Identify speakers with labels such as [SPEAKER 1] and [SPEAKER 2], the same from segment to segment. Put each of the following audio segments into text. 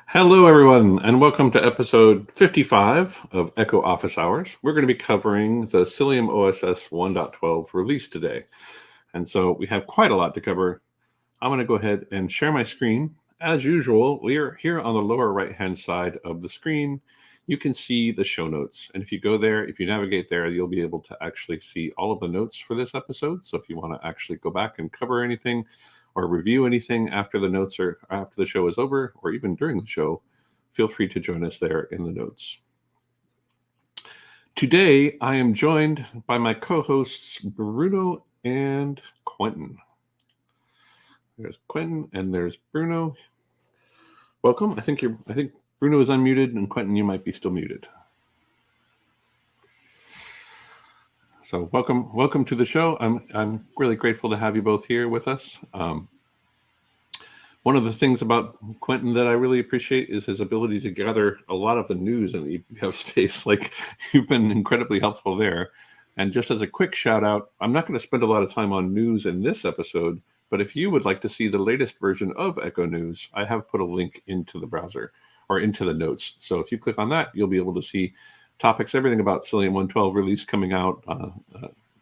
[SPEAKER 1] Hello, everyone, and welcome to episode 55 of Echo Office Hours. We're going to be covering the Cilium OSS 1.12 release today. And so we have quite a lot to cover. I'm going to go ahead and share my screen. As usual, we're here on the lower right-hand side of the screen. You can see the show notes. And if you go there, if you navigate there, you'll be able to actually see all of the notes for this episode. So if you want to actually go back and cover anything, or review anything after the notes or after the show is over, or even during the show, feel free to join us there in the notes. Today, I am joined by my co-hosts, Bruno and Quentin. There's Quentin and there's Bruno. Welcome. I think Bruno is unmuted, and Quentin, you might be still muted. So welcome to the show. I'm really grateful to have you both here with us. One of the things about Quentin that I really appreciate is his ability to gather a lot of the news in the eBPF space. Like, you've been incredibly helpful there. And just as a quick shout out, I'm not going to spend a lot of time on news in this episode, but if you would like to see the latest version of Echo News, I have put a link into the browser or into the notes. So if you click on that, you'll be able to see topics, everything about Cilium 112 release coming out,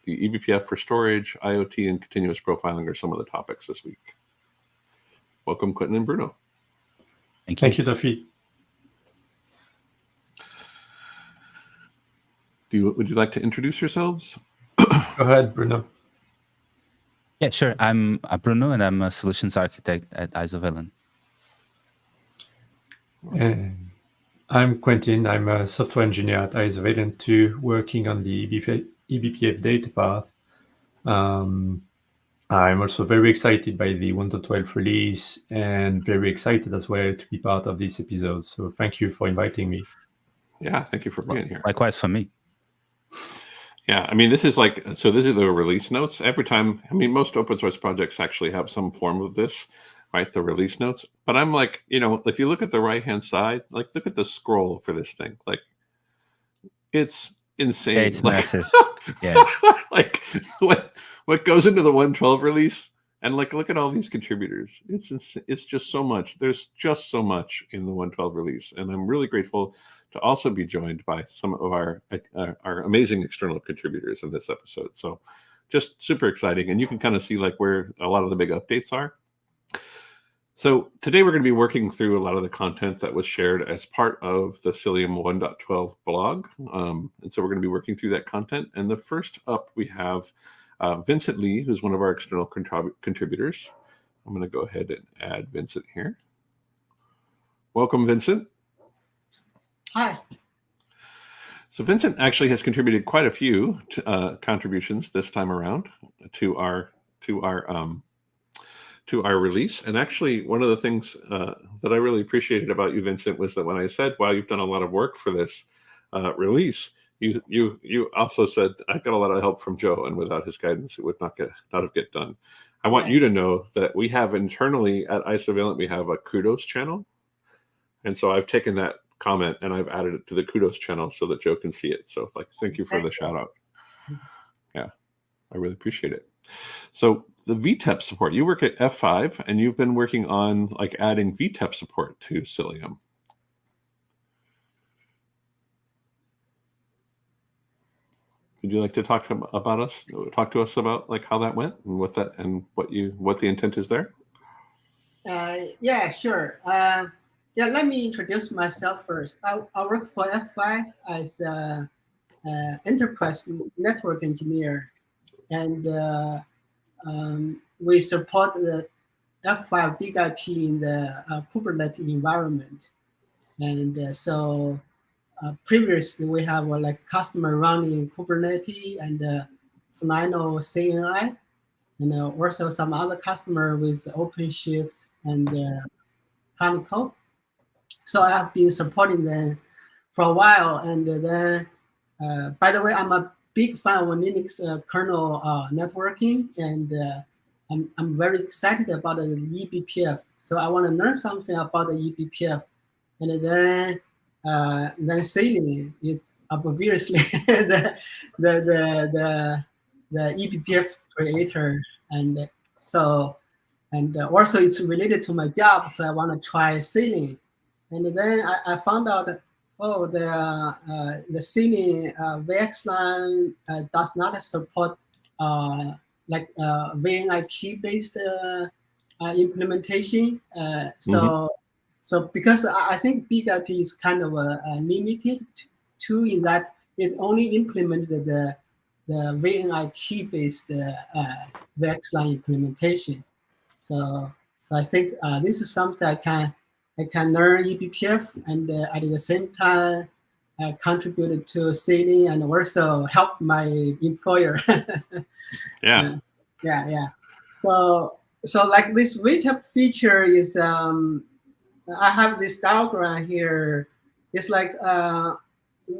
[SPEAKER 1] the eBPF for storage, IoT, and continuous profiling are some of the topics this week. Welcome, Quentin and Bruno.
[SPEAKER 2] Thank you, Duffy.
[SPEAKER 1] Would you like to introduce yourselves?
[SPEAKER 2] Go ahead, Bruno.
[SPEAKER 3] Yeah, sure. I'm Bruno, and I'm a solutions architect at Isovalent.
[SPEAKER 2] And I'm Quentin. I'm a software engineer at Isovalent too, working on the eBPF data path. I'm also very excited by the 1.12 release and very excited as well to be part of this episode. So thank you for inviting me.
[SPEAKER 1] Yeah, thank you for being here.
[SPEAKER 3] Likewise for me.
[SPEAKER 1] Yeah, I mean, this is the release notes. Every time, I mean, most open source projects actually have some form of this, right? The release notes. But I'm like, if you look at the right-hand side, like, look at the scroll for this thing. Like, it's insane.
[SPEAKER 3] Yeah, it's massive. Yeah.
[SPEAKER 1] Like, what goes into the 112 release, and like, look at all these contributors. It's just so much. There's just so much in the 112 release, and I'm really grateful to also be joined by some of our amazing external contributors in this episode. So just super exciting, and you can kind of see like where a lot of the big updates are. So today we're going to be working through a lot of the content that was shared as part of the Cilium 1.12 blog. And so we're going to be working through that content. And the first up, we have Vincent Lee, who's one of our external contributors. I'm going to go ahead and add Vincent here. Welcome, Vincent.
[SPEAKER 4] Hi.
[SPEAKER 1] So Vincent actually has contributed quite a few contributions this time around to our release. And actually, one of the things that I really appreciated about you, Vincent, was that when I said, wow, you've done a lot of work for this release, you also said, I got a lot of help from Joe, and without his guidance, it would not have get done. I want you to know that we have internally at Isovalent, we have a kudos channel. And so I've taken that comment and I've added it to the kudos channel so that Joe can see it. So thank you for the shout out. Yeah, I really appreciate it. So the VTEP support, you work at F5 and you've been working on like adding VTEP support to Cilium. Would you like to talk to us about like how that went and what the intent is there?
[SPEAKER 4] Yeah, sure. Let me introduce myself first. I work for F5 as an enterprise network engineer, and we support the F5 Big IP in the Kubernetes environment. And so previously we have like customer running Kubernetes and Flino CNI, and also some other customer with OpenShift and Kernel. So I have been supporting them for a while. And then, by the way, I'm a big fan of Linux kernel networking, and I'm very excited about the eBPF. So I want to learn something about the eBPF, and then Cilium is obviously the eBPF creator, and so also it's related to my job. So I want to try Cilium. And then I found out that, oh, the Cilium VXLAN does not support like VNI key based implementation. So because I think big IP is kind of limited to in that it only implemented the VNI key based VXLAN implementation. So I think this is something I can learn eBPF and at the same time contributed to Cilium and also help my employer.
[SPEAKER 1] Yeah.
[SPEAKER 4] Yeah. So like this VTEP feature is I have this diagram here. It's like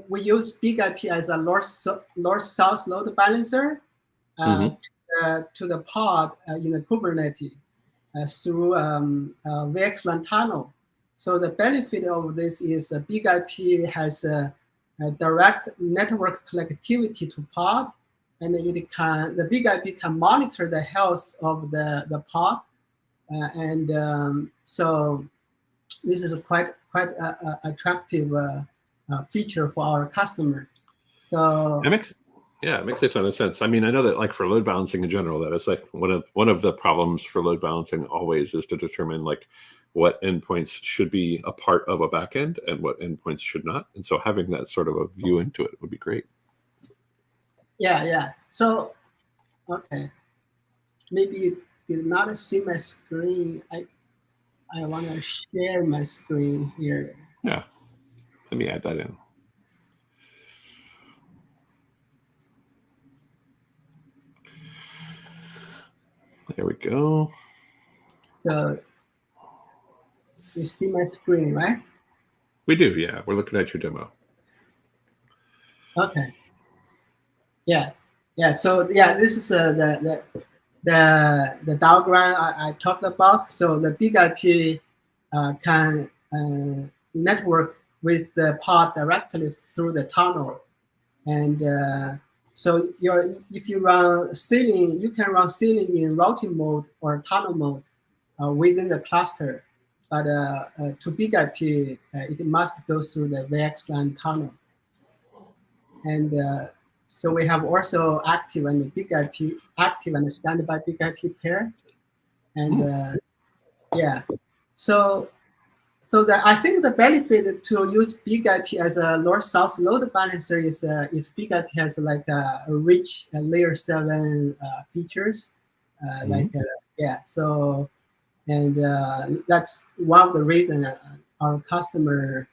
[SPEAKER 4] we use big IP as a north-south load balancer to the pod in the Kubernetes through VXLAN tunnel. So the benefit of this is big IP has a direct network connectivity to pod, and the big IP can monitor the health of the pod, so this is a quite attractive feature for our customer. So
[SPEAKER 1] it makes a ton of sense. I mean, I know that like for load balancing in general, that is like one of the problems for load balancing always is to determine like what endpoints should be a part of a backend and what endpoints should not. And so having that sort of a view into it would be great.
[SPEAKER 4] Yeah. So, okay. Maybe you did not see my screen. I want to share my screen here.
[SPEAKER 1] Yeah. Let me add that in. There we go.
[SPEAKER 4] So you see my screen, right?
[SPEAKER 1] We do, yeah. We're looking at your demo.
[SPEAKER 4] Okay. Yeah. So yeah, this is the diagram I talked about. So the big IP can network with the pod directly through the tunnel, and so if you run Cilium, you can run Cilium in routing mode or tunnel mode within the cluster. But to big IP, it must go through the VXLAN tunnel. And so we have also active and big IP, active and standby big IP pair. And yeah, so I think the benefit to use big IP as a north-south load balancer is big IP has like a rich layer 7 features, So, and that's one of the reasons our customer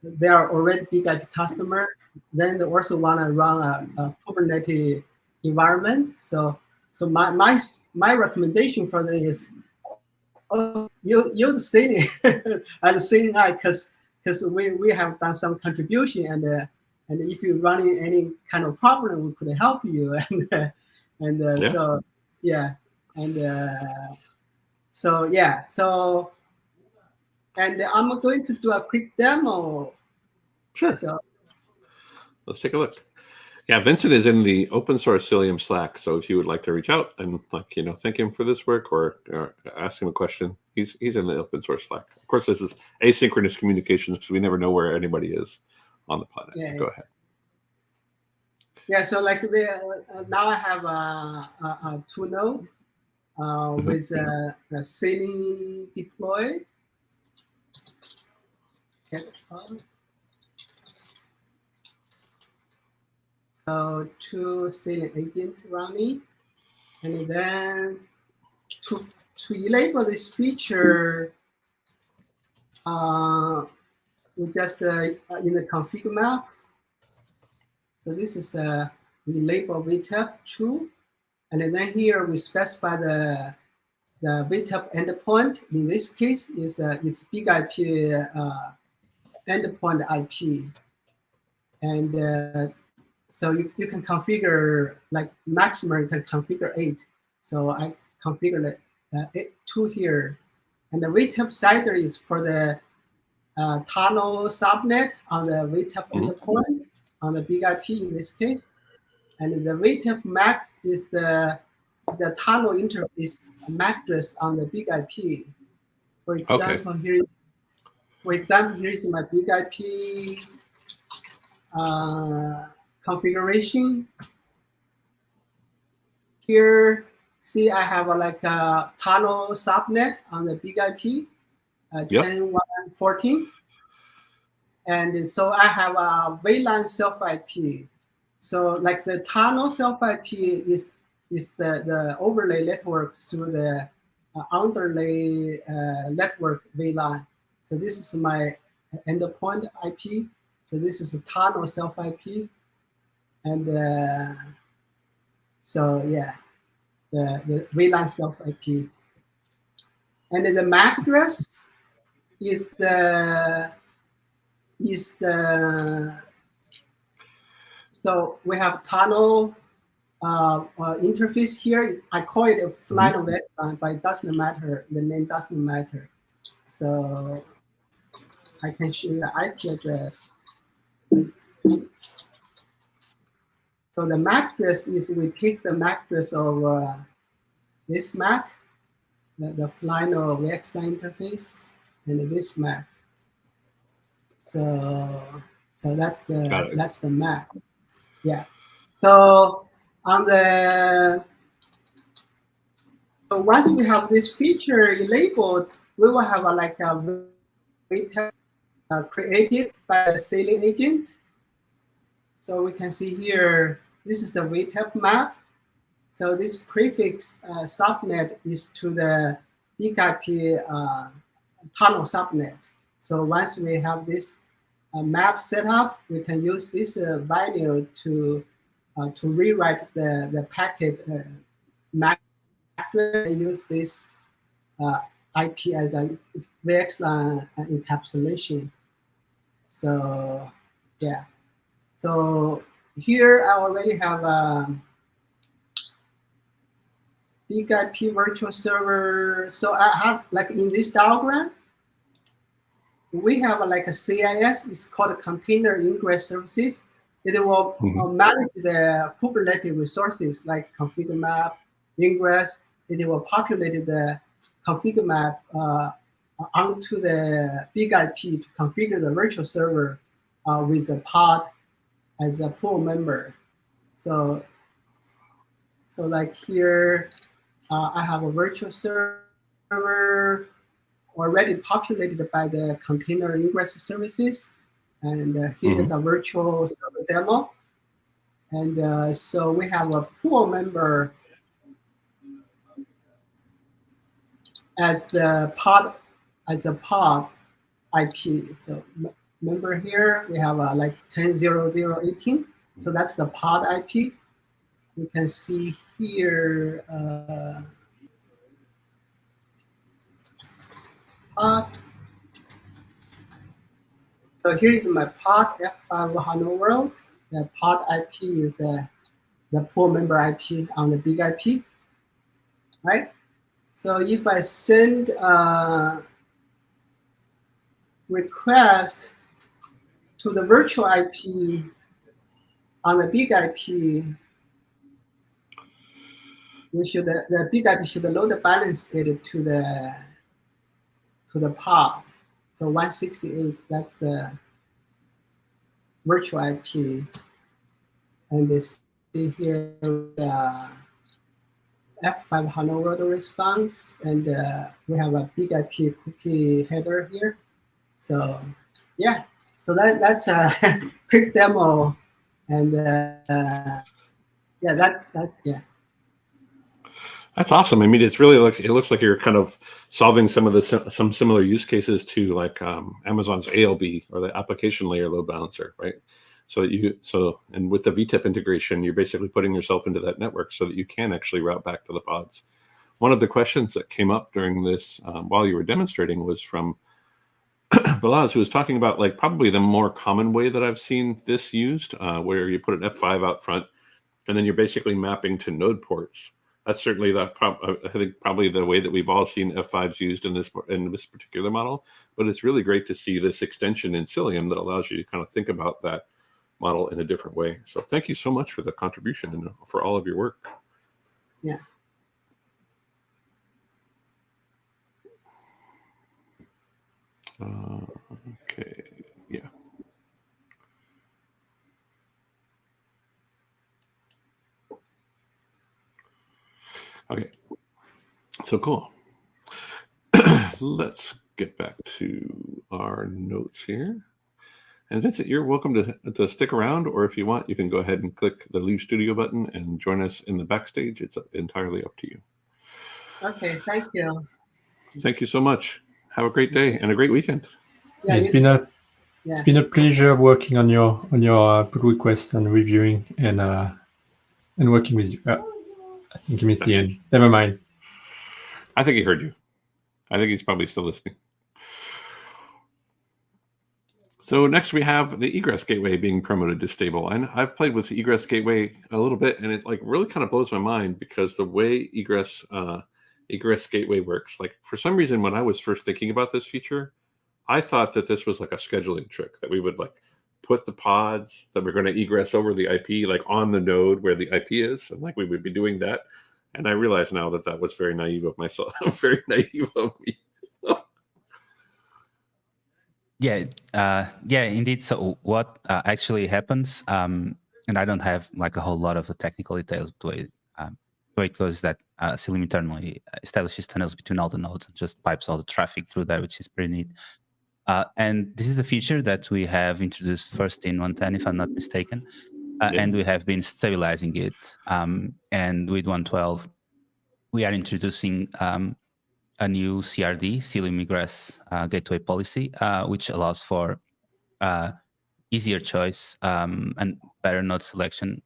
[SPEAKER 4] they are already big IP customer. Then they also want to run a Kubernetes environment. So my recommendation for them is, use Cilium as Cilium because we have done some contribution, and if you're running any kind of problem, we could help you. And I'm going to do a quick demo.
[SPEAKER 1] Sure.
[SPEAKER 4] So
[SPEAKER 1] let's take a look. Yeah, Vincent is in the open source Cilium Slack. So if you would like to reach out and thank him for this work or ask him a question, he's in the open source Slack. Of course, this is asynchronous communications because we never know where anybody is on the planet.
[SPEAKER 4] Yeah,
[SPEAKER 1] Go ahead.
[SPEAKER 4] Yeah, so like now I have a 2 node with Cilium deployed. So 2 Cilium agents running, and then to enable this feature, we just in the config map. So this is we label VTEP true, and then here we specify the VTEP endpoint. In this case, is it's big IP endpoint IP, and so you can configure like maximum. You can configure 8. So I configured 2 here, and the VTEP CIDR is for the tunnel subnet on the VTEP endpoint on the big IP in this case, and the VTEP MAC is the tunnel interface MAC address on the big IP. For example, here is for example, here's my big IP configuration. Here, see, I have like a tunnel subnet on the big IP, 10.1.14. And so I have a VLAN self IP. So like the tunnel self IP is the overlay network through the underlay network VLAN. So this is my endpoint IP. So this is a tunnel self IP. And so yeah, the VLAN self IP. And then the MAC address is so we have tunnel interface here. I call it a line of exile, but it doesn't matter. The name doesn't matter. So I can show you the IP address. So the MAC address is we pick the MAC address of this MAC, the Flino VXLAN interface, and this MAC. So that's the MAC. Yeah. So once we have this feature enabled, we will have like a VTEP created by the Cilium agent. So we can see here, this is the VTEP map. So this prefix subnet is to the big IP tunnel subnet. So once we have this map set up, we can use this value to rewrite the packet map and use this IP as a VXLAN encapsulation. So yeah. So here I already have a big IP virtual server. So I have like in this diagram, we have like a CIS. It's called Container Ingress Services. It will manage the Kubernetes resources like config map, ingress. It will populate the config map onto the big IP to configure the virtual server with the pod as a pool member. So like here, I have a virtual server already populated by the container ingress services. And here is a virtual server demo. And so we have a pool member as the pod IP. So member here, we have like 10.0.0.18. So that's the pod IP. You can see here pod. So here is my pod F5 Hello World. The pod IP is the pool member IP on the big IP, right? So if I send a request to the virtual IP on the big IP, the big IP should load balance it to the pod. So 168, that's the virtual IP. And we see here the F5 Hello World response, and we have a big IP cookie header here. So yeah, so that's a quick demo, and yeah, that's yeah.
[SPEAKER 1] That's awesome. I mean, it's really like it looks like you're kind of solving some similar use cases to like Amazon's ALB or the application layer load balancer, right? And with the VTEP integration, you're basically putting yourself into that network so that you can actually route back to the pods. One of the questions that came up during this while you were demonstrating was from Balaz, who was talking about like probably the more common way that I've seen this used, where you put an F5 out front, and then you're basically mapping to node ports. That's certainly I think probably the way that we've all seen F5s used in this particular model. But it's really great to see this extension in Cilium that allows you to kind of think about that model in a different way. So thank you so much for the contribution and for all of your work.
[SPEAKER 4] Yeah.
[SPEAKER 1] Okay, yeah. Okay, so cool. Let's get back to our notes here. And Vincent, you're welcome to stick around, or if you want, you can go ahead and click the Leave Studio button and join us in the backstage. It's entirely up to you.
[SPEAKER 4] Okay, thank you.
[SPEAKER 1] Thank you so much. Have a great day and a great weekend.
[SPEAKER 4] Yeah,
[SPEAKER 2] It's been a pleasure working on your pull request and reviewing and working with you. I think he missed the end. Never mind.
[SPEAKER 1] I think he heard you. I think he's probably still listening. So next we have the Egress gateway being promoted to stable. And I've played with the Egress gateway a little bit, and it like really kind of blows my mind because the way Egress gateway works, like for some reason when I was first thinking about this feature, I thought that this was like a scheduling trick, that we would like put the pods that we're going to egress over the IP like on the node where the IP is, and like we would be doing that. And I realize now that that was very naive of myself, very naive of me.
[SPEAKER 3] Yeah, indeed. So what actually happens, and I don't have like a whole lot of the technical details to it. The way it goes that Cilium internally establishes tunnels between all the nodes and just pipes all the traffic through there, which is pretty neat. And this is a feature that we have introduced first in 110, if I'm not mistaken, and we have been stabilizing it. And with 112, we are introducing a new CRD, Cilium Egress gateway policy, which allows for easier choice and better node selection.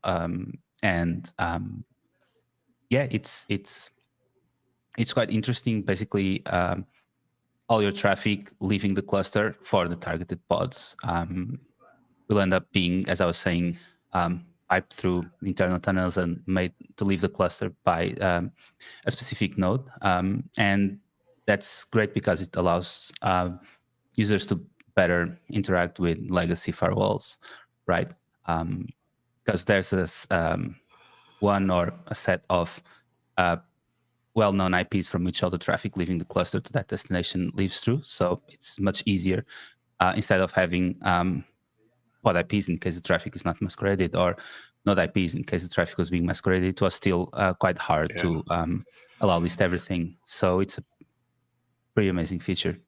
[SPEAKER 3] Yeah, it's quite interesting. Basically, all your traffic leaving the cluster for the targeted pods will end up being, as I was saying, piped through internal tunnels and made to leave the cluster by a specific node. And that's great because it allows users to better interact with legacy firewalls, right? Because there's one or a set of well-known IPs from which all the traffic leaving the cluster to that destination leaves through. So it's much easier instead of having pod IPs in case the traffic is not masqueraded, or node IPs in case the traffic was being masqueraded. It was still quite hard to allow list everything. So it's a pretty amazing feature.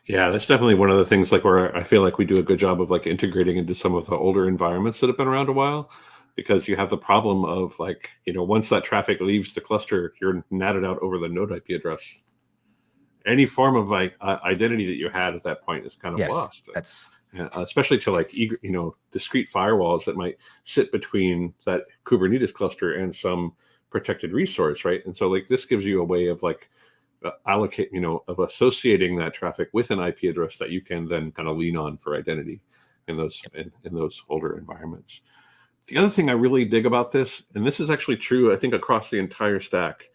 [SPEAKER 1] Yeah, that's definitely one of the things like where I feel like we do a good job of like integrating into some of the older environments that have been around a while, because you have the problem of like, once that traffic leaves the cluster, you're natted out over the node IP address. Any form of like identity that you had at that point is kind of lost. Especially to like, discrete firewalls that might sit between that Kubernetes cluster and some protected resource, right? And so like this gives you a way of like allocate, of associating that traffic with an IP address that you can then kind of lean on for identity in those in those older environments. The other thing I really dig about this, and this is actually true, I think, across the entire stack,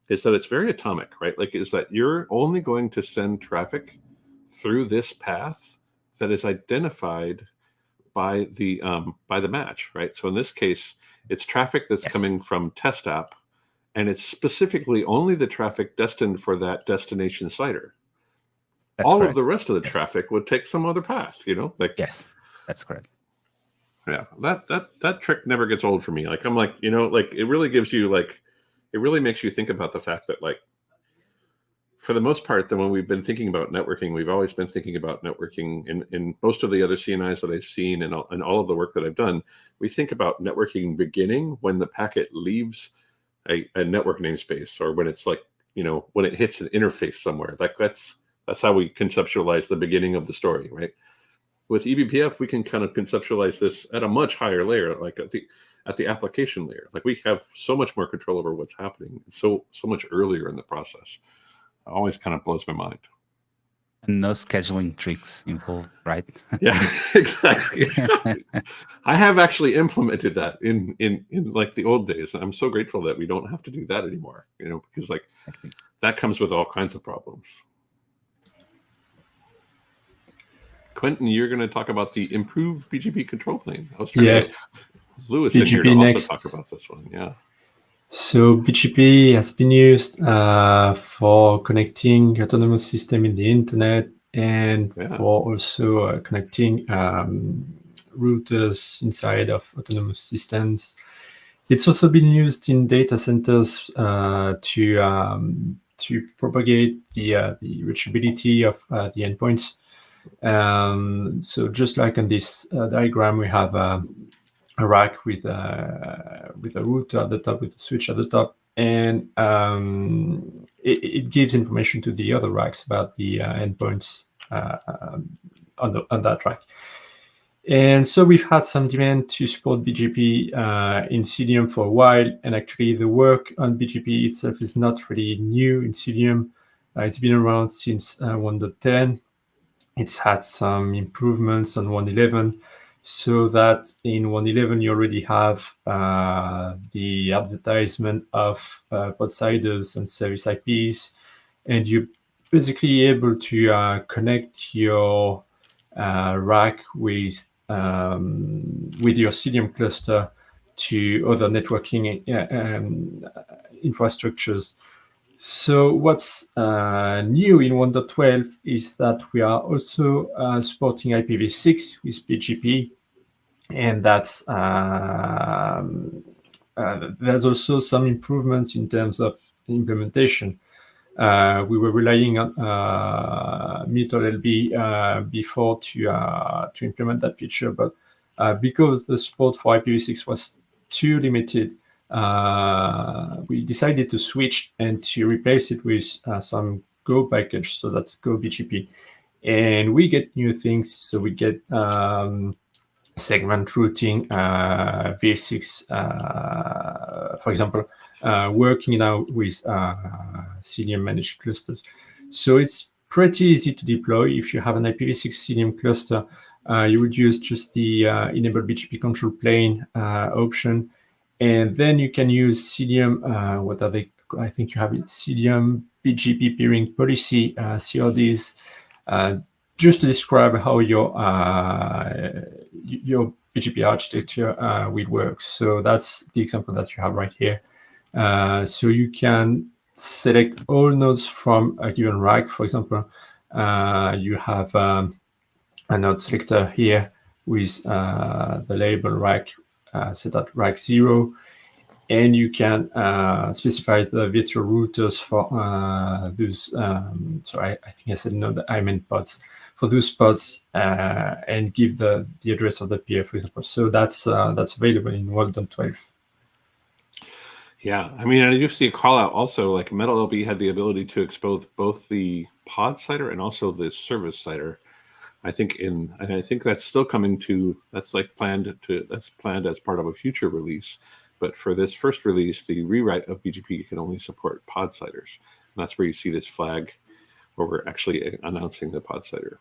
[SPEAKER 1] is that it's very atomic, right? Like, is that you're only going to send traffic through this path that is identified by the match, right? So in this case, it's traffic that's coming from test app, and it's specifically only the traffic destined for that destination CIDR. All of the rest of the traffic would take some other path, like.
[SPEAKER 3] Yes, that's correct.
[SPEAKER 1] Yeah, that trick never gets old for me. Like I'm like, like it really gives you like, it really makes you think about the fact that like, for the most part, then when we've been thinking about networking, we've always been thinking about networking in most of the other CNIs that I've seen and all of the work that I've done. We think about networking beginning when the packet leaves a network namespace, or when it's like, when it hits an interface somewhere. Like that's how we conceptualize the beginning of the story, right? With eBPF, we can kind of conceptualize this at a much higher layer, like at the application layer. Like we have so much more control over what's happening, so much earlier in the process. It always kind of blows my mind.
[SPEAKER 3] And no scheduling tricks involved, right?
[SPEAKER 1] Yeah, exactly. I have actually implemented that in like the old days. I'm so grateful that we don't have to do that anymore, because like that comes with all kinds of problems. Quentin, you're going to talk about the improved BGP control plane. I was trying to get Lewis in here to also talk about this one. Yeah.
[SPEAKER 2] So BGP has been used for connecting autonomous system in the internet and
[SPEAKER 1] Yeah.
[SPEAKER 2] for also connecting routers inside of autonomous systems. It's also been used in data centers to propagate the reachability of the endpoints. So just like on this diagram, we have a rack with a router at the top, with a switch at the top, and it gives information to the other racks about the endpoints on that rack. And so we've had some demand to support BGP in Cilium for a while, and actually the work on BGP itself is not really new in Cilium. It's been around since 1.10. It's had some improvements on 1.11, so that in 1.11 you already have the advertisement of podsiders and service IPs, and you're basically able to connect your rack with your Cilium cluster to other networking infrastructures. So what's new in 1.12 is that we are also supporting IPv6 with BGP, and that's there's also some improvements in terms of implementation. We were relying on MeterLB before to implement that feature, but because the support for IPv6 was too limited, we decided to switch and to replace it with some Go package. So that's Go BGP, and we get new things. So we get segment routing, v6, for example, working now with Cilium managed clusters. So it's pretty easy to deploy. If you have an IPv6 Cilium cluster, you would use just the enable BGP control plane option, and then you can use Cilium. What are they? I think you have it. Cilium BGP peering policy, CRDs. Just to describe how your BGP architecture will work. So that's the example that you have right here. So you can select all nodes from a given rack. For example, you have a node selector here with the label rack set at rack 0. And you can specify the virtual routers for those. Sorry, I think I said node, I meant pods. For those pods, and give the address of the peer, for example. So that's available in 1.12.
[SPEAKER 1] Yeah, I mean, I do see a call out also. Like MetalLB had the ability to expose both the pod cider and also the service cider. I think that's still coming to. That's planned as part of a future release. But for this first release, the rewrite of BGP can only support pod ciders. And that's where you see this flag where we're actually announcing the pod cider.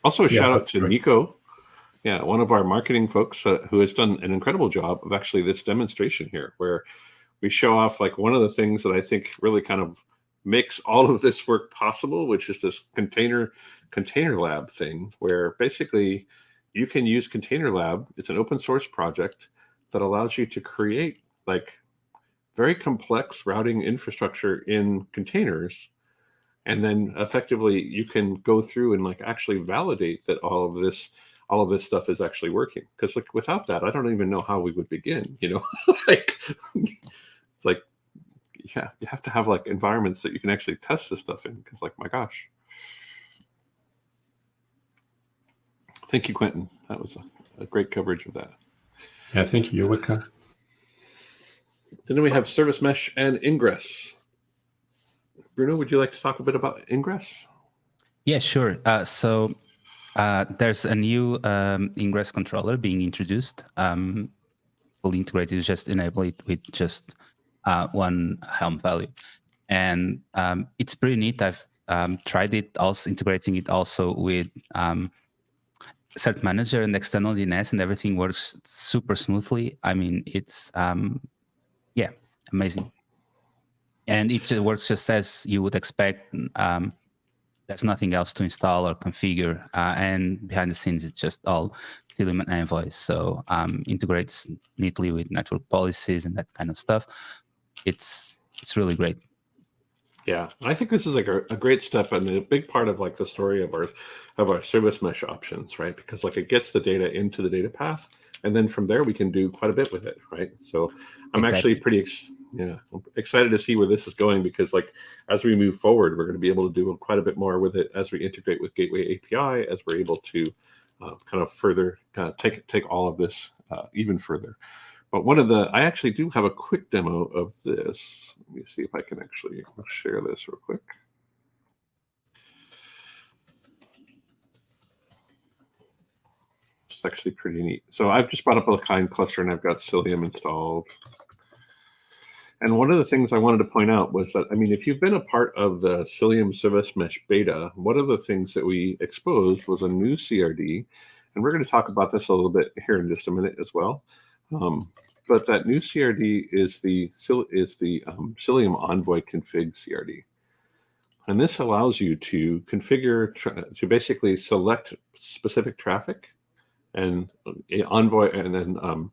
[SPEAKER 1] Also, a shout out to Nico, one of our marketing folks who has done an incredible job of actually this demonstration here, where we show off like one of the things that I think really kind of makes all of this work possible, which is this container lab thing, where basically you can use Container Lab. It's an open source project that allows you to create like very complex routing infrastructure in containers. And then effectively you can go through and like actually validate that all of this stuff is actually working. Because like without that, I don't even know how we would begin, like it's like, yeah, you have to have like environments that you can actually test this stuff in, because like, my gosh. Thank you, Quentin. That was a great coverage of that.
[SPEAKER 2] Yeah, thank you. You're welcome.
[SPEAKER 1] Then we have Service Mesh and Ingress. Bruno, would you like to talk a bit about Ingress?
[SPEAKER 3] Yeah, sure. So there's a new Ingress controller being introduced. Fully integrated, just enable it with just one Helm value. And it's pretty neat. I've tried it, also integrating it also with Cert Manager and external DNS, and everything works super smoothly. I mean, it's amazing. And it works just as you would expect. There's nothing else to install or configure. And behind the scenes, it's just all Cilium and Envoy. So integrates neatly with network policies and that kind of stuff. It's really great.
[SPEAKER 1] Yeah, I think this is like a great step and a big part of like the story of our service mesh options, right? Because like it gets the data into the data path, and then from there we can do quite a bit with it, right? So I'm
[SPEAKER 3] Exactly.
[SPEAKER 1] actually pretty excited to see where this is going, because like as we move forward, we're going to be able to do quite a bit more with it as we integrate with Gateway API, as we're able to kind of further take all of this even further. But I actually do have a quick demo of this. Let me see if I can actually share this real quick. It's actually pretty neat. So I've just brought up a kind cluster and I've got Cilium installed. And one of the things I wanted to point out was that, I mean, if you've been a part of the Cilium Service Mesh beta, one of the things that we exposed was a new CRD. And we're going to talk about this a little bit here in just a minute as well. But that new CRD is the Cilium Envoy config CRD. And this allows you to configure, to basically select specific traffic, and Envoy, and then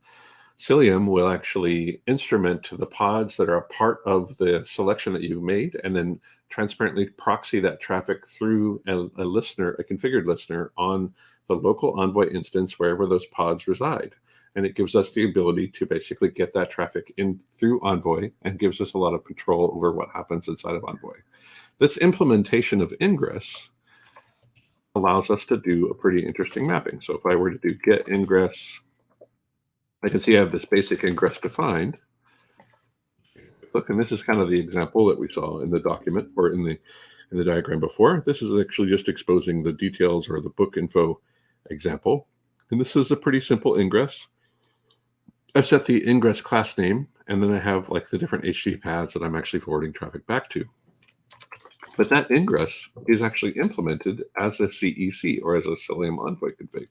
[SPEAKER 1] Cilium will actually instrument the pods that are a part of the selection that you've made, and then transparently proxy that traffic through a listener, a configured listener on the local Envoy instance wherever those pods reside. And it gives us the ability to basically get that traffic in through Envoy and gives us a lot of control over what happens inside of Envoy. This implementation of ingress allows us to do a pretty interesting mapping. So if I were to do get ingress, I can see I have this basic ingress defined. Look, and this is kind of the example that we saw in the document or in the diagram before. This is actually just exposing the details or the book info example. And this is a pretty simple ingress. I've set the ingress class name, and then I have like the different HTTP paths that I'm actually forwarding traffic back to. But that ingress is actually implemented as a CEC, or as a Cilium Envoy config.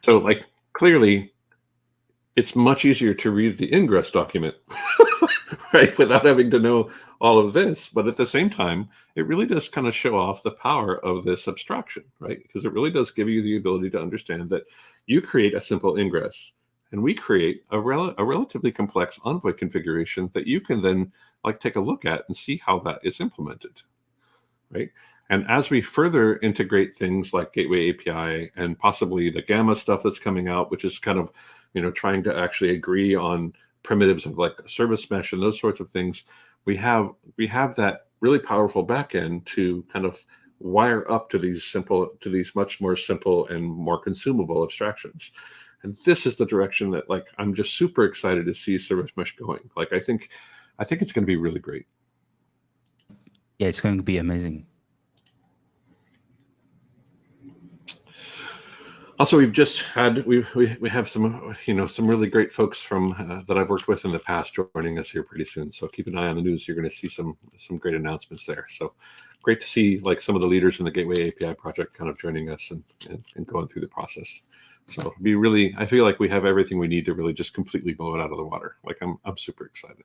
[SPEAKER 1] So like clearly, it's much easier to read the ingress document, right, without having to know all of this. But at the same time, it really does kind of show off the power of this abstraction, right? Because it really does give you the ability to understand that you create a simple ingress, and we create a relatively complex Envoy configuration that you can then like take a look at and see how that is implemented, right? And as we further integrate things like Gateway API and possibly the Gamma stuff that's coming out, which is kind of, you know, trying to actually agree on primitives of like service mesh and those sorts of things, we have that really powerful backend to kind of wire up to these much more simple and more consumable abstractions. And this is the direction that like I'm just super excited to see service mesh going. Like I think it's going to be really great.
[SPEAKER 3] Yeah, it's going to be amazing.
[SPEAKER 1] Also, we've just had we have some some really great folks from that I've worked with in the past joining us here pretty soon. So keep an eye on the news. You're going to see some great announcements there. So great to see like some of the leaders in the Gateway API project kind of joining us and going through the process. So I feel like we have everything we need to really just completely blow it out of the water. Like I'm super excited.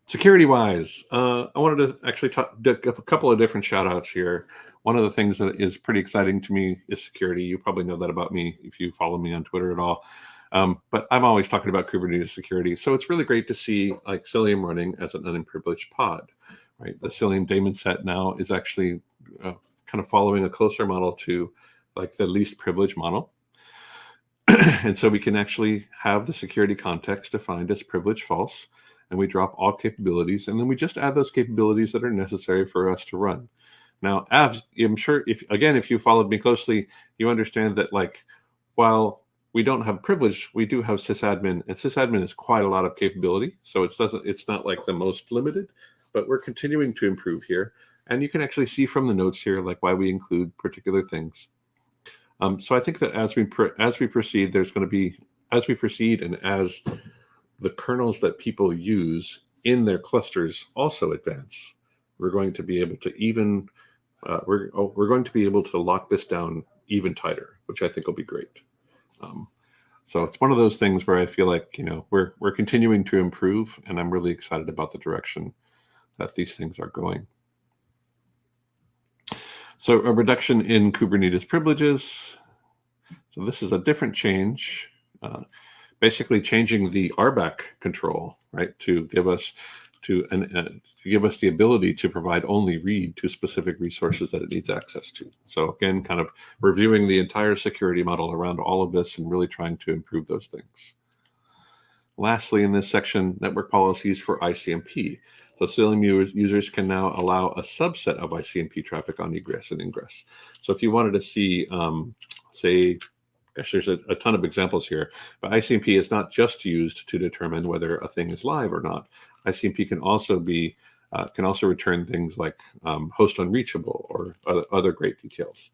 [SPEAKER 1] Security-wise, I wanted to actually give a couple of different shout-outs here. One of the things that is pretty exciting to me is security. You probably know that about me if you follow me on Twitter at all. But I'm always talking about Kubernetes security. So it's really great to see like Cilium running as an unprivileged pod, right? The Cilium daemon set now is actually kind of following a closer model to like the least privileged model. And so we can actually have the security context defined as privilege false, and we drop all capabilities, and then we just add those capabilities that are necessary for us to run. Now, I'm sure if you followed me closely, you understand that like, while we don't have privilege, we do have sysadmin, and sysadmin is quite a lot of capability. So it's not like the most limited, but we're continuing to improve here. And you can actually see from the notes here, like why we include particular things. So I think that as we proceed, there's going to be, as we proceed and as the kernels that people use in their clusters also advance, we're going to be able to we're going to be able to lock this down even tighter, which I think will be great. So it's one of those things where I feel like we're continuing to improve, and I'm really excited about the direction that these things are going. So a reduction in Kubernetes privileges. So this is a different change, basically changing the RBAC control, right, to give us the ability to provide only read to specific resources that it needs access to. So again, kind of reviewing the entire security model around all of this and really trying to improve those things. Lastly, in this section, network policies for ICMP. So Cilium users can now allow a subset of ICMP traffic on egress and ingress. So if you wanted to see, say, gosh, there's a ton of examples here, but ICMP is not just used to determine whether a thing is live or not. ICMP can also be return things like host unreachable or other great details.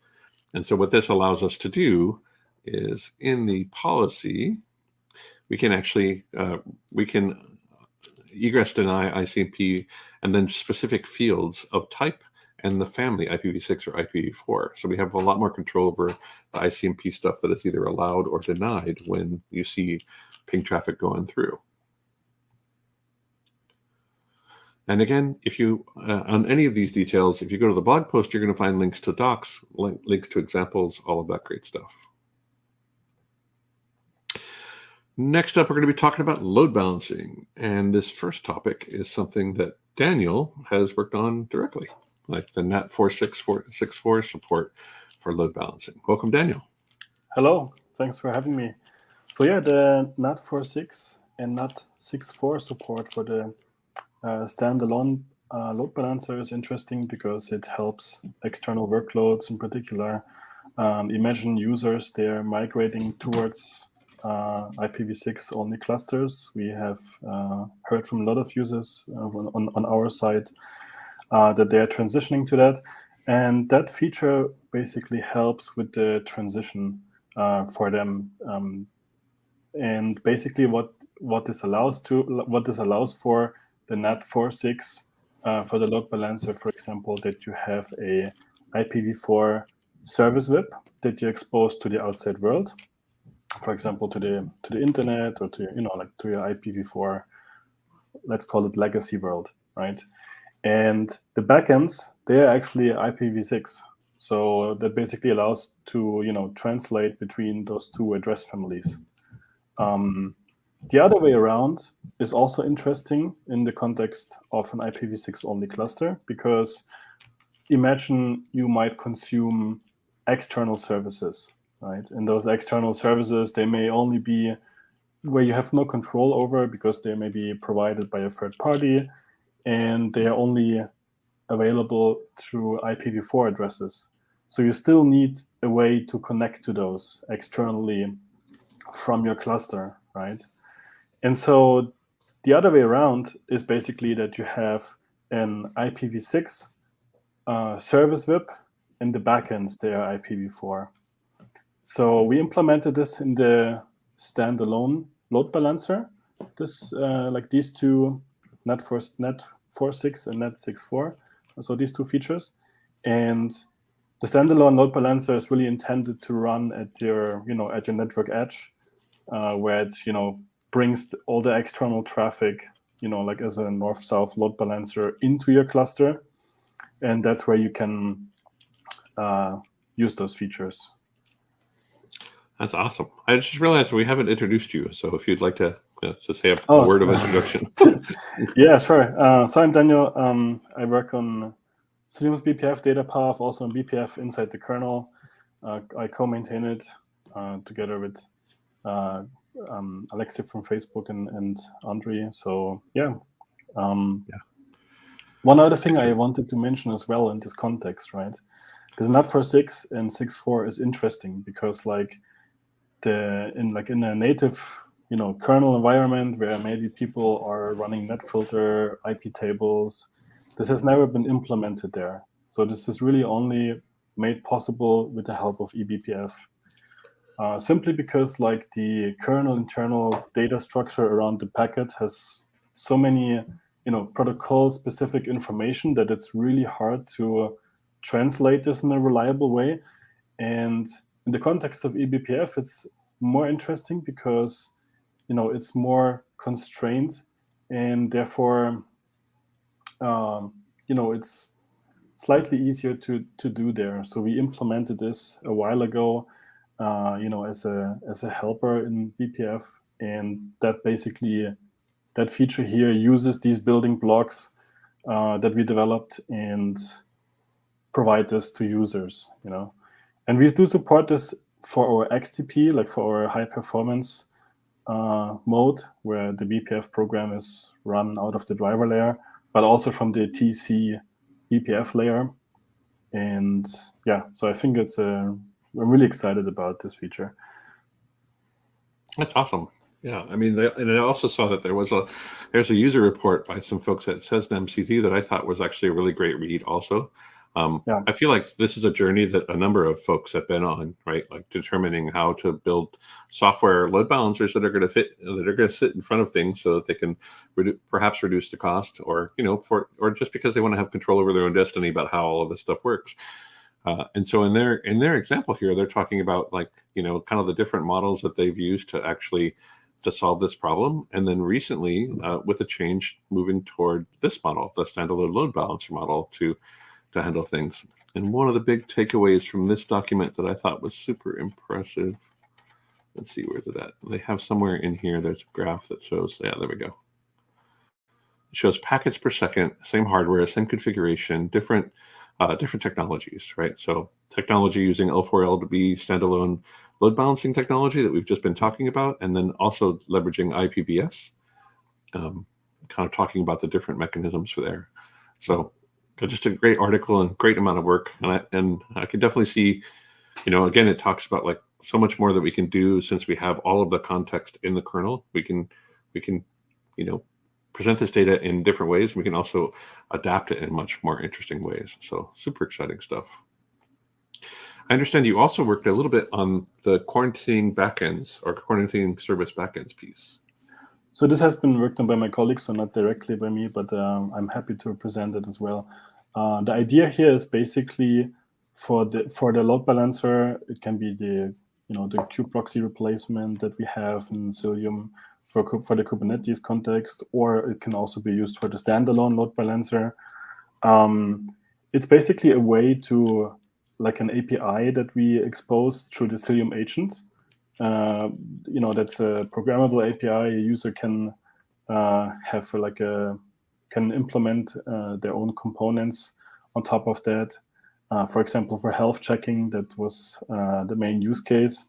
[SPEAKER 1] And so what this allows us to do is in the policy, we can actually egress deny ICMP and then specific fields of type and the family IPv6 or IPv4. So we have a lot more control over the ICMP stuff that is either allowed or denied when you see ping traffic going through. And again, if you, on any of these details, if you go to the blog post, you're going to find links to docs, links to examples, all of that great stuff. Next up, we're going to be talking about load balancing. And this first topic is something that Daniel has worked on directly, like the NAT 464 support for load balancing. Welcome, Daniel.
[SPEAKER 5] Hello, thanks for having me. So yeah, the NAT 4.6 and NAT 6.4 support for the standalone load balancer is interesting because it helps external workloads in particular. Imagine users, they're migrating towards IPv6 only clusters. We have heard from a lot of users on our side that they are transitioning to that. And that feature basically helps with the transition for them. And basically what this allows for the NAT 4.6 for the load balancer, for example, that you have a IPv4 service VIP that you expose to the outside world, for example, to the internet or to to your IPv4, let's call it legacy world, right? And the backends, they are actually IPv6, so that basically allows to translate between those two address families. The other way around is also interesting in the context of an IPv6 only cluster, because imagine you might consume external services, right? And those external services, they may only be where you have no control over because they may be provided by a third party and they are only available through IPv4 addresses. So you still need a way to connect to those externally from your cluster, right? And so the other way around is basically that you have an IPv6 service VIP and the backends, they are IPv4. So we implemented this in the standalone load balancer. This like these two NAT 4.6 and NAT 6.4. So these two features, and the standalone load balancer is really intended to run at your at your network edge, where it brings all the external traffic like as a north-south load balancer into your cluster, and that's where you can use those features.
[SPEAKER 1] That's awesome. I just realized we haven't introduced you. So if you'd like to say a word of introduction.
[SPEAKER 5] Yeah, sure. So I'm Daniel. I work on Cilium's BPF data path, also on BPF inside the kernel. I co-maintain it together with Alexei from Facebook and Andre. So yeah. One other thing I wanted to mention as well in this context, right? Because NAT 4.6 and 6.4 is interesting because in a native kernel environment where maybe people are running netfilter, IP tables, this has never been implemented there. So this is really only made possible with the help of eBPF. Simply because the kernel internal data structure around the packet has so many protocol specific information that it's really hard to translate this in a reliable way. And in the context of eBPF, it's more interesting because it's more constrained, and therefore it's slightly easier to do there. So we implemented this a while ago, as a helper in BPF, and that feature here uses these building blocks that we developed and provide this to users. And we do support this for our XTP, like for our high performance mode, where the BPF program is run out of the driver layer, but also from the TC BPF layer. And yeah, so I think I'm really excited about this feature.
[SPEAKER 1] That's awesome. Yeah, I mean, and I also saw that there's a user report by some folks at SESNA-MCZ that I thought was actually a really great read also.
[SPEAKER 5] Yeah.
[SPEAKER 1] I feel like this is a journey that a number of folks have been on, right? Like determining how to build software load balancers that are going to sit in front of things so that they can perhaps reduce the cost, or or just because they want to have control over their own destiny about how all of this stuff works. And so in their example here, they're talking about kind of the different models that they've used to solve this problem, and then recently with a change moving toward this model, the standalone load balancer model, to handle things. And one of the big takeaways from this document that I thought was super impressive, let's see, where's it at? They have somewhere in here, there's a graph that shows, yeah, there we go. It shows packets per second, same hardware, same configuration, different technologies, right? So technology using L4LB standalone load balancing technology that we've just been talking about, and then also leveraging IPVS, kind of talking about the different mechanisms for there. So just a great article and great amount of work. And I can definitely see, again, it talks about like so much more that we can do since we have all of the context in the kernel. We can present this data in different ways. We can also adapt it in much more interesting ways. So super exciting stuff. I understand you also worked a little bit on the quarantining backends or quarantining service backends piece.
[SPEAKER 5] So this has been worked on by my colleagues, so not directly by me, but I'm happy to present it as well. The idea here is basically for the load balancer, it can be the kubeproxy replacement that we have in Cilium for the Kubernetes context, or it can also be used for the standalone load balancer. It's basically a way to, like an API that we expose through the Cilium agent. That's a programmable API. A user can can implement their own components on top of that. For example, for health checking, that was the main use case.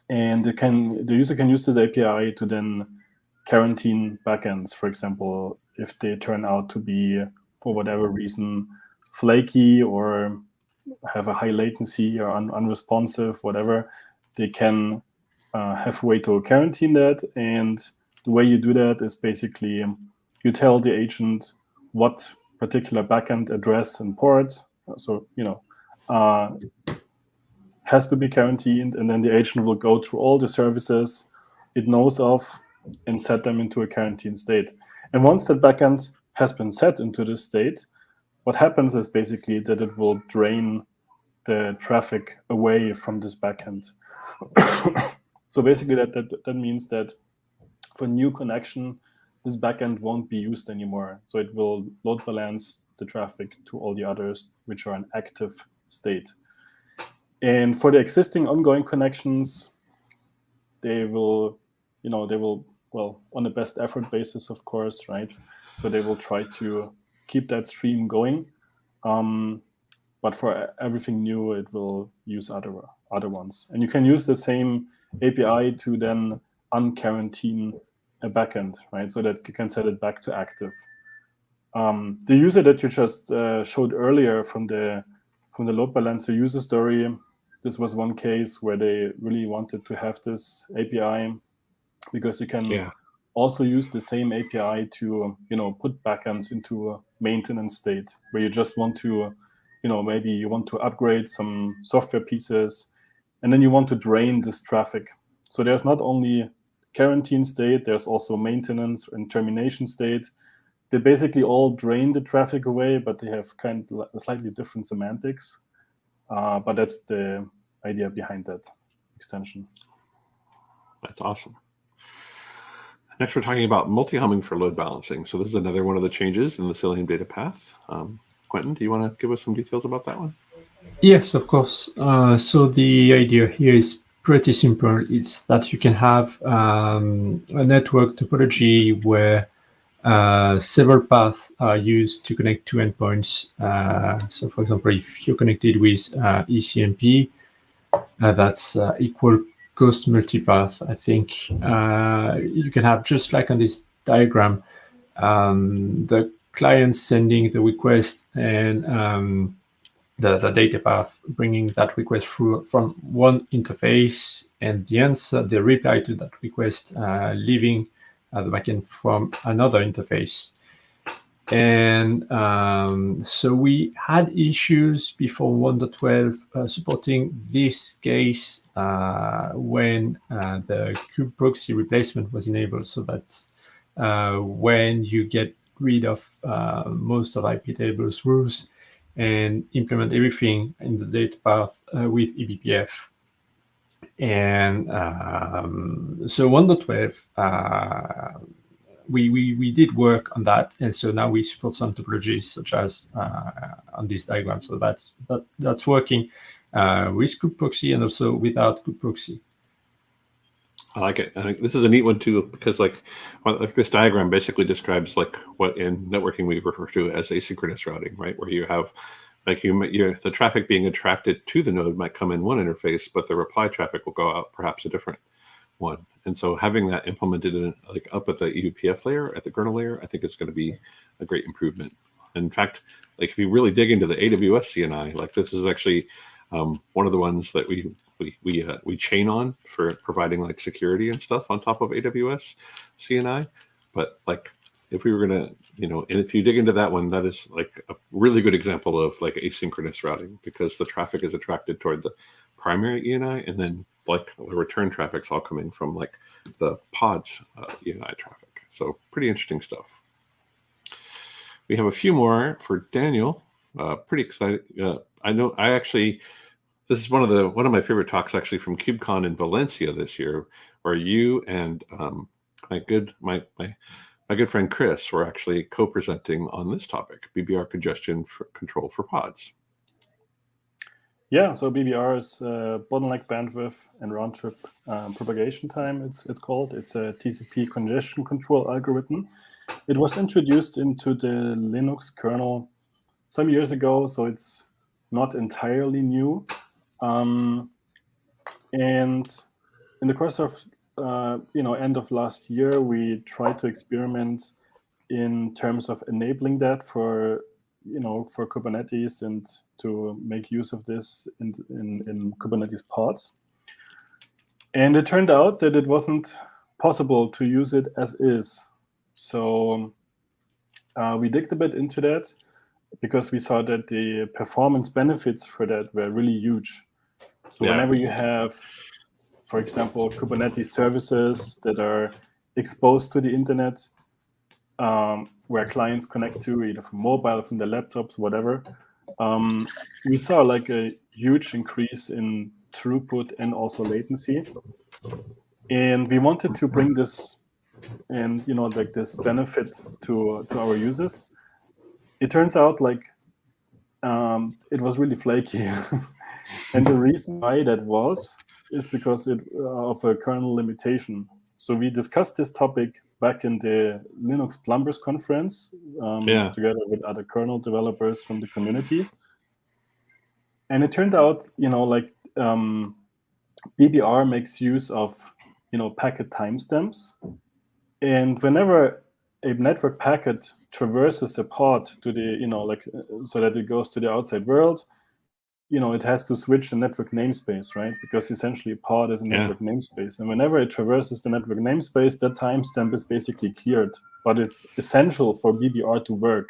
[SPEAKER 5] And the user can use this API to then quarantine backends. For example, if they turn out to be, for whatever reason, flaky or have a high latency or unresponsive, whatever, they can have a way to quarantine that. And the way you do that is basically you tell the agent what particular backend address and port, has to be quarantined, and then the agent will go through all the services it knows of and set them into a quarantine state. And once that backend has been set into this state, what happens is basically that it will drain the traffic away from this backend. So basically that means that for new connection, this backend won't be used anymore. So it will load balance the traffic to all the others which are in active state. And for the existing ongoing connections, they will, on a best effort basis, of course, right? So they will try to keep that stream going. But for everything new, it will use other ones. And you can use the same API to then unquarantine a backend, right? So that you can set it back to active. The user that you just showed earlier from the load balancer user story, this was one case where they really wanted to have this API because you can also use the same API to put backends into a maintenance state where you just want to maybe you want to upgrade some software pieces and then you want to drain this traffic. So there's not only quarantine state, there's also maintenance and termination state. They basically all drain the traffic away, but they have kind of slightly different semantics. But that's the idea behind that extension.
[SPEAKER 1] That's awesome. Next, we're talking about multi-humming for load balancing. So this is another one of the changes in the Cilium data path. Quentin, do you want to give us some details about that one?
[SPEAKER 2] Yes, of course. So the idea here is pretty simple. It's that you can have a network topology where several paths are used to connect two endpoints. So for example, if you're connected with ECMP, that's equal cost multipath. I think you can have, just like on this diagram, the client sending the request and the data path bringing that request through from one interface, and the answer, the reply to that request, leaving the backend from another interface. And so we had issues before 1.12 supporting this case when the kube proxy replacement was enabled. So that's when you get rid of most of IP tables rules and implement everything in the data path with eBPF. And so 1.12, we did work on that, and so now we support some topologies such as on this diagram. So that's working with kube proxy and also without kube proxy.
[SPEAKER 1] I like it. I think this is a neat one too, because like this diagram basically describes like what in networking we refer to as asynchronous routing, right? Where you have like the traffic being attracted to the node might come in one interface, but the reply traffic will go out perhaps a different one. And so having that implemented in like up at the eBPF layer, at the kernel layer, I think it's going to be a great improvement. In fact, like if you really dig into the AWS CNI, like this is actually one of the ones that we chain on for providing like security and stuff on top of AWS CNI. But like if we were gonna, and if you dig into that one, that is like a really good example of like asynchronous routing, because the traffic is attracted toward the primary ENI, and then like the return traffic's all coming from like the pods ENI traffic. So pretty interesting stuff. We have a few more for Daniel. Pretty excited. I know this is one of my favorite talks actually from KubeCon in Valencia this year, where you and my good friend Chris were actually co-presenting on this topic, BBR congestion control for pods.
[SPEAKER 5] Yeah, so BBR is bottleneck bandwidth and round trip propagation time. It's called. It's a TCP congestion control algorithm. It was introduced into the Linux kernel some years ago, so it's not entirely new. And in the course of end of last year, we tried to experiment in terms of enabling that for Kubernetes and to make use of this in Kubernetes pods. And it turned out that it wasn't possible to use it as is. So we digged a bit into that because we saw that the performance benefits for that were really huge. So whenever you have, for example, Kubernetes services that are exposed to the internet, where clients connect to either from mobile, from their laptops, whatever, we saw like a huge increase in throughput and also latency. And we wanted to bring this and like this benefit to our users. It turns out like it was really flaky. And the reason why that is because of a kernel limitation. So we discussed this topic back in the Linux Plumbers conference together with other kernel developers from the community. And it turned out, BBR makes use of, packet timestamps. And whenever a network packet traverses a pod to the, so that it goes to the outside world, it has to switch the network namespace, right? Because essentially a pod is a network namespace. And whenever it traverses the network namespace, that timestamp is basically cleared. But it's essential for BBR to work.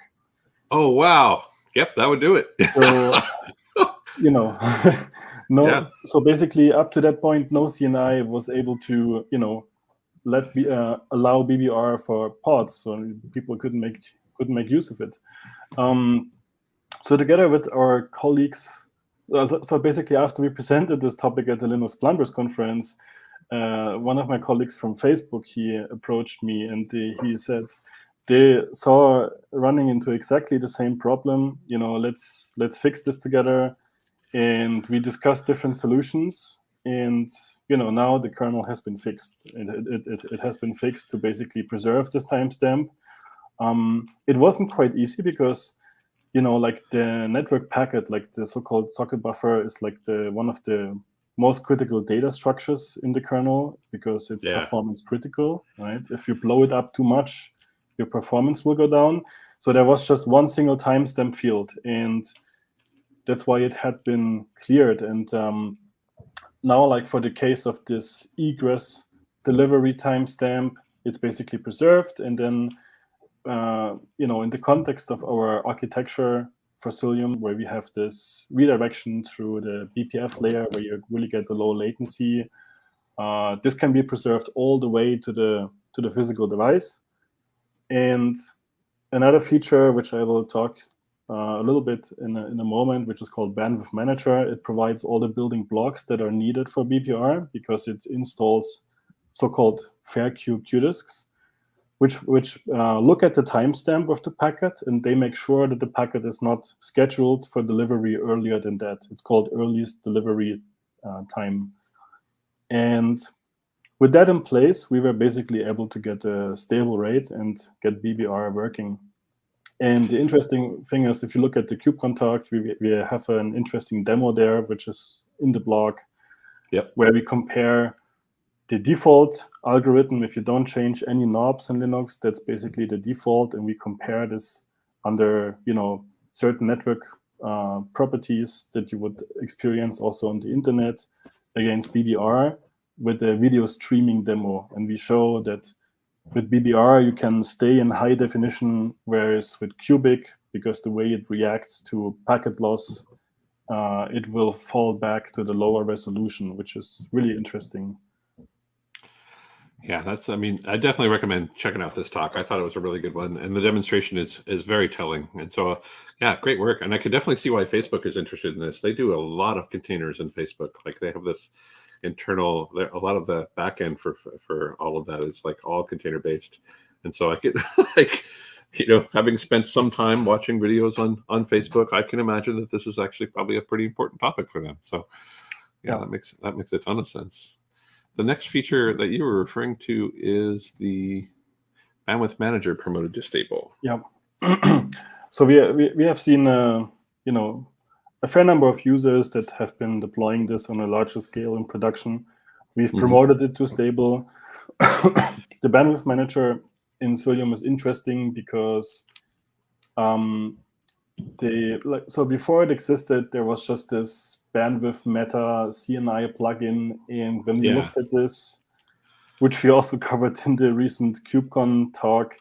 [SPEAKER 1] Oh, wow. Yep, that would do it.
[SPEAKER 5] So, So basically up to that point, no CNI was able to, allow BBR for pods. So people couldn't make use of it. So together with our colleagues, so basically, after we presented this topic at the Linux Plumbers conference, one of my colleagues from Facebook, he approached me and he said they saw running into exactly the same problem. Let's fix this together. and we discussed different solutions. And now the kernel has been fixed. It has been fixed to basically preserve this timestamp. It wasn't quite easy because like the network packet, like the so-called socket buffer, is like one of the most critical data structures in the kernel because it's performance critical, right? If you blow it up too much, your performance will go down. So there was just one single timestamp field, and that's why it had been cleared. And now, like for the case of this egress delivery timestamp, it's basically preserved. And then, in the context of our architecture for Cilium, where we have this redirection through the BPF layer, where you really get the low latency, this can be preserved all the way to the physical device. And another feature, which I will talk a little bit in a moment, which is called Bandwidth Manager. It provides all the building blocks that are needed for BPR because it installs so-called fair queue QDisks, which look at the timestamp of the packet, and they make sure that the packet is not scheduled for delivery earlier than that. It's called earliest delivery time. And with that in place, we were basically able to get a stable rate and get BBR working. And the interesting thing is, if you look at the KubeCon talk, we have an interesting demo there, which is in the blog, where we compare the default algorithm. If you don't change any knobs in Linux, that's basically the default, and we compare this under certain network properties that you would experience also on the internet against BBR with the video streaming demo. And we show that with BBR, you can stay in high definition, whereas with Cubic, because the way it reacts to packet loss, it will fall back to the lower resolution, which is really interesting.
[SPEAKER 1] Yeah, I definitely recommend checking out this talk. I thought it was a really good one, and the demonstration is very telling. And so, yeah, great work. And I could definitely see why Facebook is interested in this. They do a lot of containers in Facebook. Like they have this internal, a lot of the backend for all of that is like all container based. And so I could having spent some time watching videos on Facebook, I can imagine that this is actually probably a pretty important topic for them. So yeah. that makes a ton of sense. The next feature that you were referring to is the bandwidth manager promoted to stable.
[SPEAKER 5] Yeah. So we have seen a fair number of users that have been deploying this on a larger scale in production. We've promoted it to stable. The bandwidth manager in Cilium is interesting because so before it existed, there was just this bandwidth meta CNI plugin, and when we looked at this, which we also covered in the recent KubeCon talk,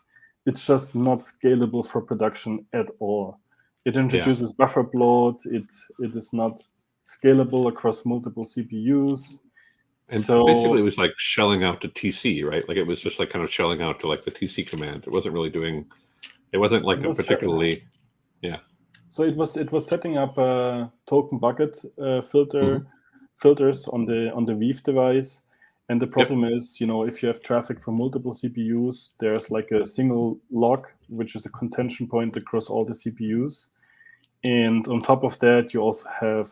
[SPEAKER 5] it's just not scalable for production at all. It introduces buffer bloat. It is not scalable across multiple CPUs.
[SPEAKER 1] And so basically, it was like shelling out to TC, right? Like it was just like kind of shelling out to like the TC command. It wasn't really doing. It wasn't like a particularly.
[SPEAKER 5] So it was setting up a token bucket filters on the Weave device, and the problem is, if you have traffic from multiple CPUs, there's like a single lock, which is a contention point across all the CPUs, and on top of that, you also have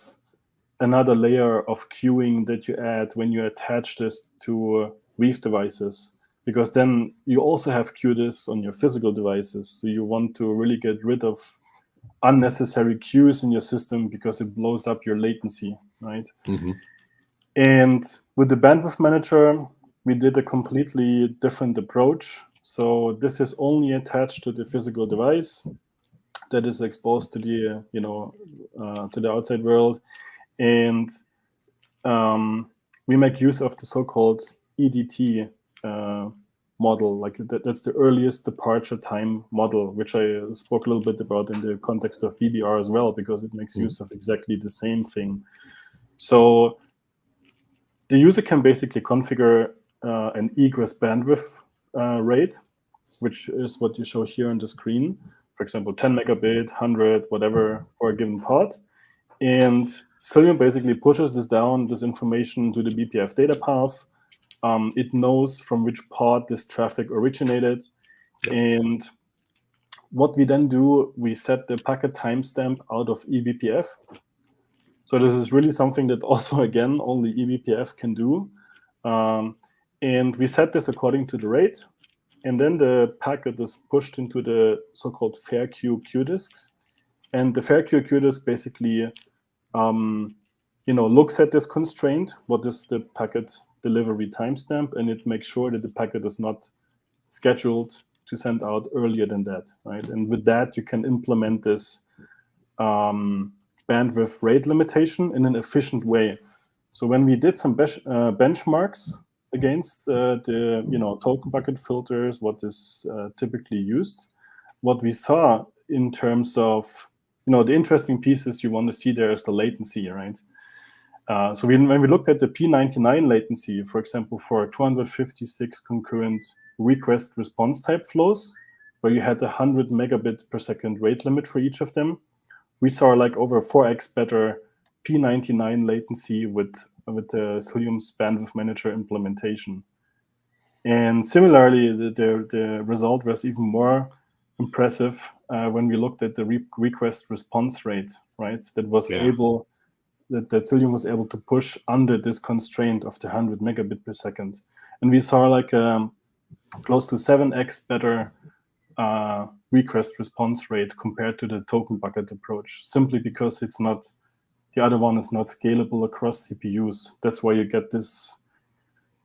[SPEAKER 5] another layer of queuing that you add when you attach this to Weave devices, because then you also have QDIS on your physical devices. So you want to really get rid of unnecessary queues in your system because it blows up your latency, right? And with the bandwidth manager, we did a completely different approach. So this is only attached to the physical device that is exposed to the to the outside world, and we make use of the so-called EDT model, like that's the earliest departure time model, which I spoke a little bit about in the context of BBR as well, because it makes use of exactly the same thing. So the user can basically configure an egress bandwidth rate, which is what you show here on the screen. For example, 10 megabit, 100, whatever, for a given pod. And Cilium basically pushes this information to the BPF data path. It knows from which pod this traffic originated. And what we then do, we set the packet timestamp out of eBPF. So this is really something that also, again, only eBPF can do. And we set this according to the rate. And then the packet is pushed into the so-called fair queue QDisks. And the fair queue QDisk basically looks at this constraint, what is the packet delivery timestamp, and it makes sure that the packet is not scheduled to send out earlier than that, right? And with that, you can implement this bandwidth rate limitation in an efficient way. So when we did some benchmarks against the token bucket filters, what is typically used, what we saw in terms of the interesting pieces you want to see there is the latency, right? So when we looked at the P99 latency, for example, for 256 concurrent request response type flows, where you had 100 megabit per second rate limit for each of them, we saw like over 4x better P99 latency with the Cilium's bandwidth manager implementation. And similarly, the result was even more impressive when we looked at the request response rate, right? That was able, that Cilium was able to push under this constraint of the 100 megabit per second. And we saw like close to 7x better request response rate compared to the token bucket approach, simply because it's not, the other one is not scalable across CPUs. That's why you get this,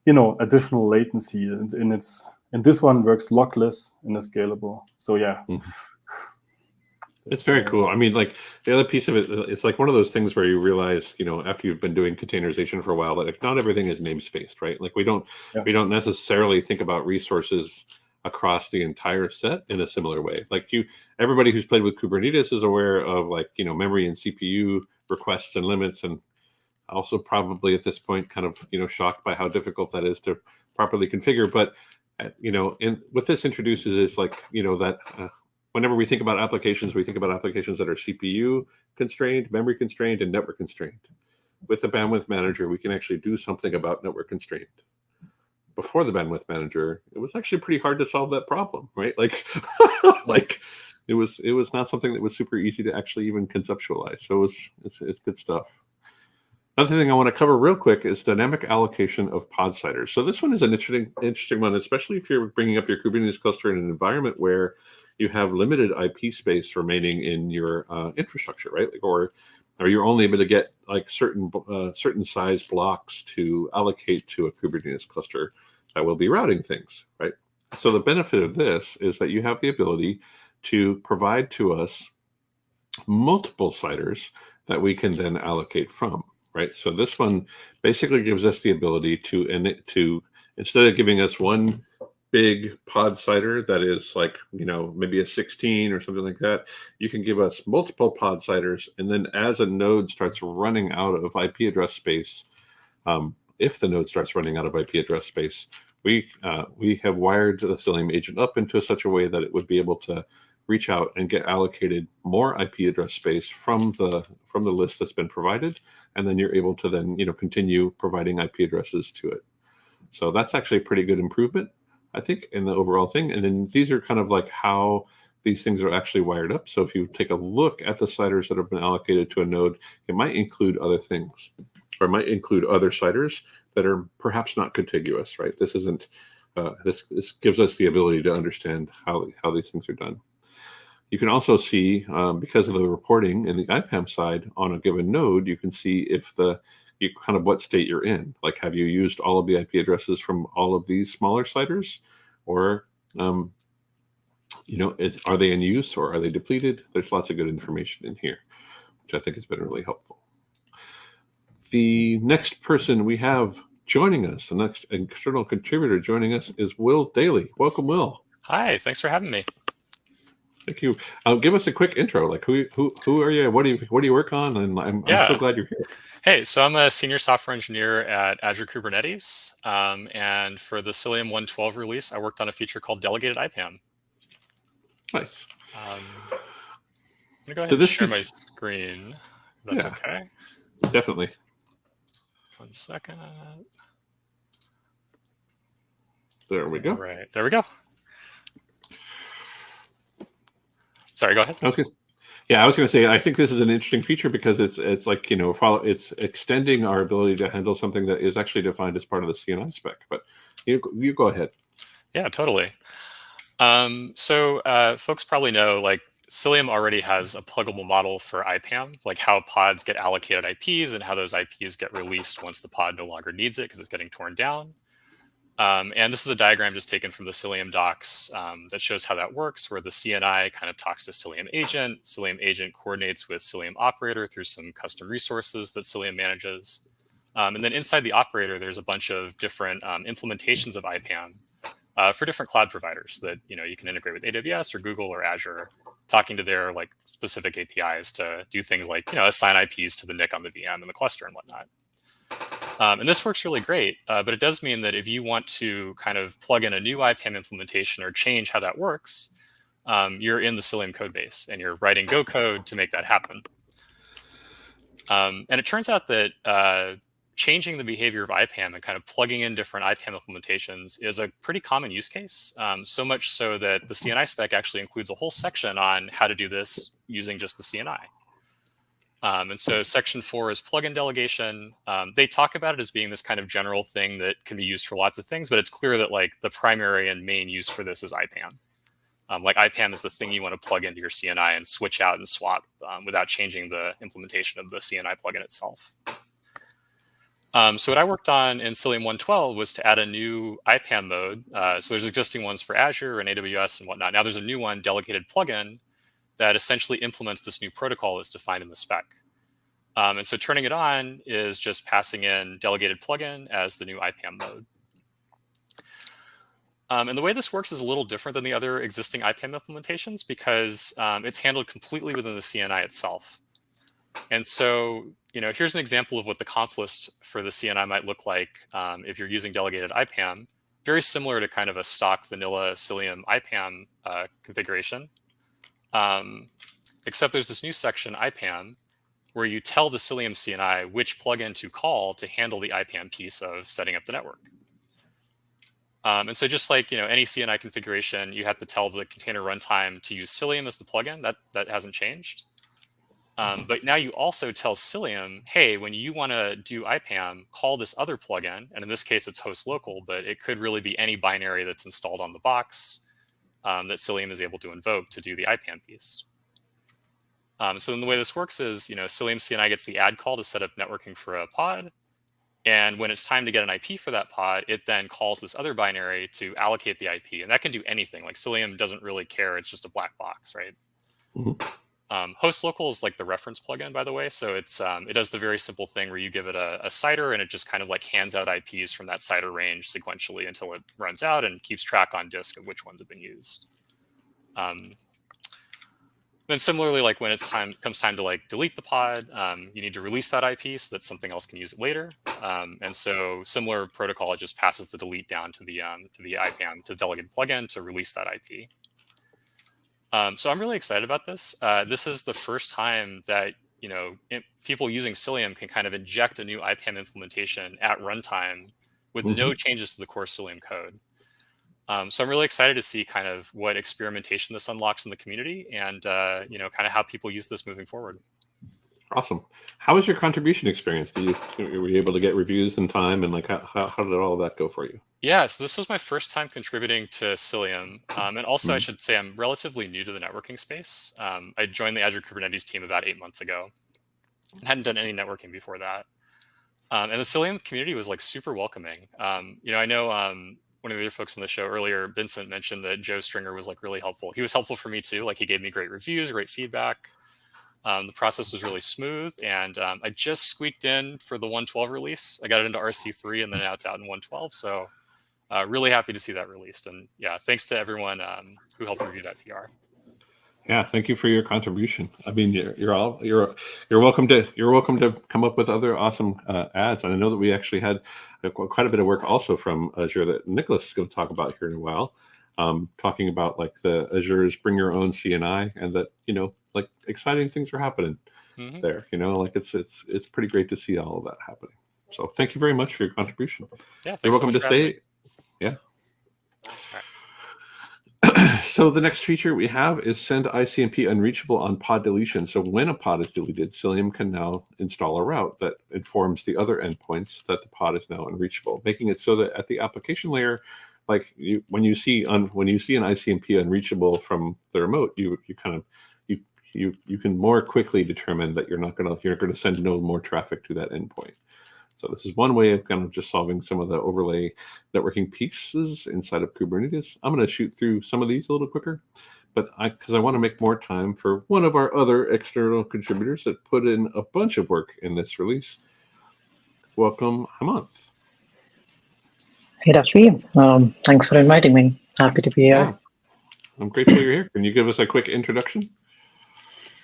[SPEAKER 5] additional latency, and this one works lockless and is scalable. So yeah.
[SPEAKER 1] Mm-hmm. It's very cool. I mean, like the other piece of it, it's like one of those things where you realize, after you've been doing containerization for a while, that like not everything is namespaced, right? Like we don't necessarily think about resources across the entire set in a similar way. Like everybody who's played with Kubernetes is aware of like, memory and CPU requests and limits, and also probably at this point kind of, shocked by how difficult that is to properly configure. But, what this introduces is like, that whenever we think about applications, we think about applications that are CPU constrained, memory constrained, and network constrained. With the bandwidth manager, we can actually do something about network constraint. Before the bandwidth manager, it was actually pretty hard to solve that problem, right? Like, it was not something that was super easy to actually even conceptualize. So it's good stuff. Another thing I want to cover real quick is dynamic allocation of pod siders. So this one is an interesting one, especially if you're bringing up your Kubernetes cluster in an environment where you have limited IP space remaining in your infrastructure, right? Or you're only able to get like certain size blocks to allocate to a Kubernetes cluster that will be routing things, right? So the benefit of this is that you have the ability to provide to us multiple siders that we can then allocate from, right? So this one basically gives us the ability to instead of giving us one big pod cider that is like, maybe a 16 or something like that, you can give us multiple pod ciders. And then as a node starts running out of IP address space, if the node starts running out of IP address space, we have wired the Cilium agent up into such a way that it would be able to reach out and get allocated more IP address space from the list that's been provided. And then you're able to then, continue providing IP addresses to it. So that's actually a pretty good improvement, I think, in the overall thing. And then these are kind of like how these things are actually wired up. So if you take a look at the siders that have been allocated to a node, it might include other things, or it might include other siders that are perhaps not contiguous, right? This isn't, this gives us the ability to understand how these things are done. You can also see, because of the reporting in the IPAM side on a given node, you can see if kind of what state you're in. Like, have you used all of the IP addresses from all of these smaller siders, or are they in use, or are they depleted? There's lots of good information in here, which I think has been really helpful. The next person we have joining us, the next external contributor joining us, is Will Daly. Welcome, Will.
[SPEAKER 6] Hi, thanks for having me.
[SPEAKER 1] Thank you. Give us a quick intro. Like, who are you? What do you work on? And I'm so glad you're here.
[SPEAKER 6] Hey, so I'm a senior software engineer at Azure Kubernetes, and for the Cilium 112 release, I worked on a feature called Delegated IPAM.
[SPEAKER 1] Nice.
[SPEAKER 6] I'm gonna go ahead and share my screen. If that's okay.
[SPEAKER 1] Definitely.
[SPEAKER 6] 1 second.
[SPEAKER 1] There we go.
[SPEAKER 6] All right, there we go. Sorry, go ahead.
[SPEAKER 1] Okay. Yeah, I was going to say, I think this is an interesting feature because it's like, it's extending our ability to handle something that is actually defined as part of the CNI spec. But you go ahead.
[SPEAKER 6] Yeah, totally. So folks probably know, like, Cilium already has a pluggable model for IPAM, like how pods get allocated IPs and how those IPs get released once the pod no longer needs it because it's getting torn down. And this is a diagram just taken from the Cilium docs that shows how that works, where the CNI kind of talks to Cilium agent coordinates with Cilium operator through some custom resources that Cilium manages. And then inside the operator, there's a bunch of different implementations of IPAM for different cloud providers that you can integrate with AWS or Google or Azure, talking to their like specific APIs to do things like assign IPs to the NIC on the VM and the cluster and whatnot. And this works really great, but it does mean that if you want to kind of plug in a new IPAM implementation or change how that works, you're in the Cilium code base and you're writing Go code to make that happen. And it turns out that changing the behavior of IPAM and kind of plugging in different IPAM implementations is a pretty common use case, so much so that the CNI spec actually includes a whole section on how to do this using just the CNI. And so section 4 is plugin delegation. They talk about it as being this kind of general thing that can be used for lots of things, but it's clear that like the primary and main use for this is IPAM. Like IPAM is the thing you want to plug into your CNI and switch out and swap without changing the implementation of the CNI plugin itself. So what I worked on in Cilium 112 was to add a new IPAM mode. So there's existing ones for Azure and AWS and whatnot. Now there's a new one, delegated plugin, that essentially implements this new protocol that's defined in the spec. And so turning it on is just passing in delegated plugin as the new IPAM mode. And the way this works is a little different than the other existing IPAM implementations because it's handled completely within the CNI itself. And so, here's an example of what the conf list for the CNI might look like if you're using delegated IPAM. Very similar to kind of a stock vanilla Cilium IPAM configuration. Except there's this new section, IPAM, where you tell the Cilium CNI which plugin to call to handle the IPAM piece of setting up the network. And so just like any CNI configuration, you have to tell the container runtime to use Cilium as the plugin. That hasn't changed. But now you also tell Cilium, hey, when you want to do IPAM, call this other plugin. And in this case, it's host local, but it could really be any binary that's installed on the box that Cilium is able to invoke to do the IPAM piece. So then the way this works is, Cilium CNI gets the add call to set up networking for a pod. And when it's time to get an IP for that pod, it then calls this other binary to allocate the IP. And that can do anything. Like Cilium doesn't really care. It's just a black box, right? Mm-hmm. Host local is like the reference plugin, by the way. So it's it does the very simple thing where you give it a CIDR and it just kind of like hands out IPs from that CIDR range sequentially until it runs out and keeps track on disk of which ones have been used. Then similarly, like when comes time to like delete the pod, you need to release that IP so that something else can use it later. And so similar protocol, it just passes the delete down to the IPAM, to the delegated plugin to release that IP. So I'm really excited about this. This is the first time that people using Cilium can kind of inject a new IPAM implementation at runtime with no changes to the core Cilium code. So I'm really excited to see kind of what experimentation this unlocks in the community and, kind of how people use this moving forward.
[SPEAKER 1] Awesome. How was your contribution experience? Were you able to get reviews in time, and like how did all of that go for you?
[SPEAKER 6] Yeah, so this was my first time contributing to Cilium. And also I should say I'm relatively new to the networking space. I joined the Azure Kubernetes team about 8 months ago. I hadn't done any networking before that. And the Cilium community was like super welcoming. I know one of the other folks on the show earlier, Vincent, mentioned that Joe Stringer was like really helpful. He was helpful for me too. Like he gave me great reviews, great feedback. The process was really smooth, and I just squeaked in for the 112 release. I got it into RC3, and then now it's out in 112. So really happy to see that released. And yeah, thanks to everyone who helped review that PR.
[SPEAKER 1] Yeah, thank you for your contribution. I mean, you're welcome to come up with other awesome ads. And I know that we actually had quite a bit of work also from Azure that Nicholas is going to talk about here in a while, talking about like the Azure's bring your own CNI, and that like exciting things are happening there. Like it's pretty great to see all of that happening. So thank you very much for your contribution.
[SPEAKER 6] Yeah,
[SPEAKER 1] you're welcome
[SPEAKER 6] so
[SPEAKER 1] to stay. Yeah. So the next feature we have is send ICMP unreachable on pod deletion. So when a pod is deleted, Cilium can now install a route that informs the other endpoints that the pod is now unreachable, making it so that at the application layer, like when you see an ICMP unreachable from the remote, you can more quickly determine that you're going to send no more traffic to that endpoint. So this is one way of kind of just solving some of the overlay networking pieces inside of Kubernetes. I'm going to shoot through some of these a little quicker, but because I want to make more time for one of our other external contributors that put in a bunch of work in this release. Welcome, Hemanth.
[SPEAKER 7] Hey, Rafi. Thanks for inviting me. Happy to be here.
[SPEAKER 1] Yeah, I'm grateful you're here. Can you give us a quick introduction?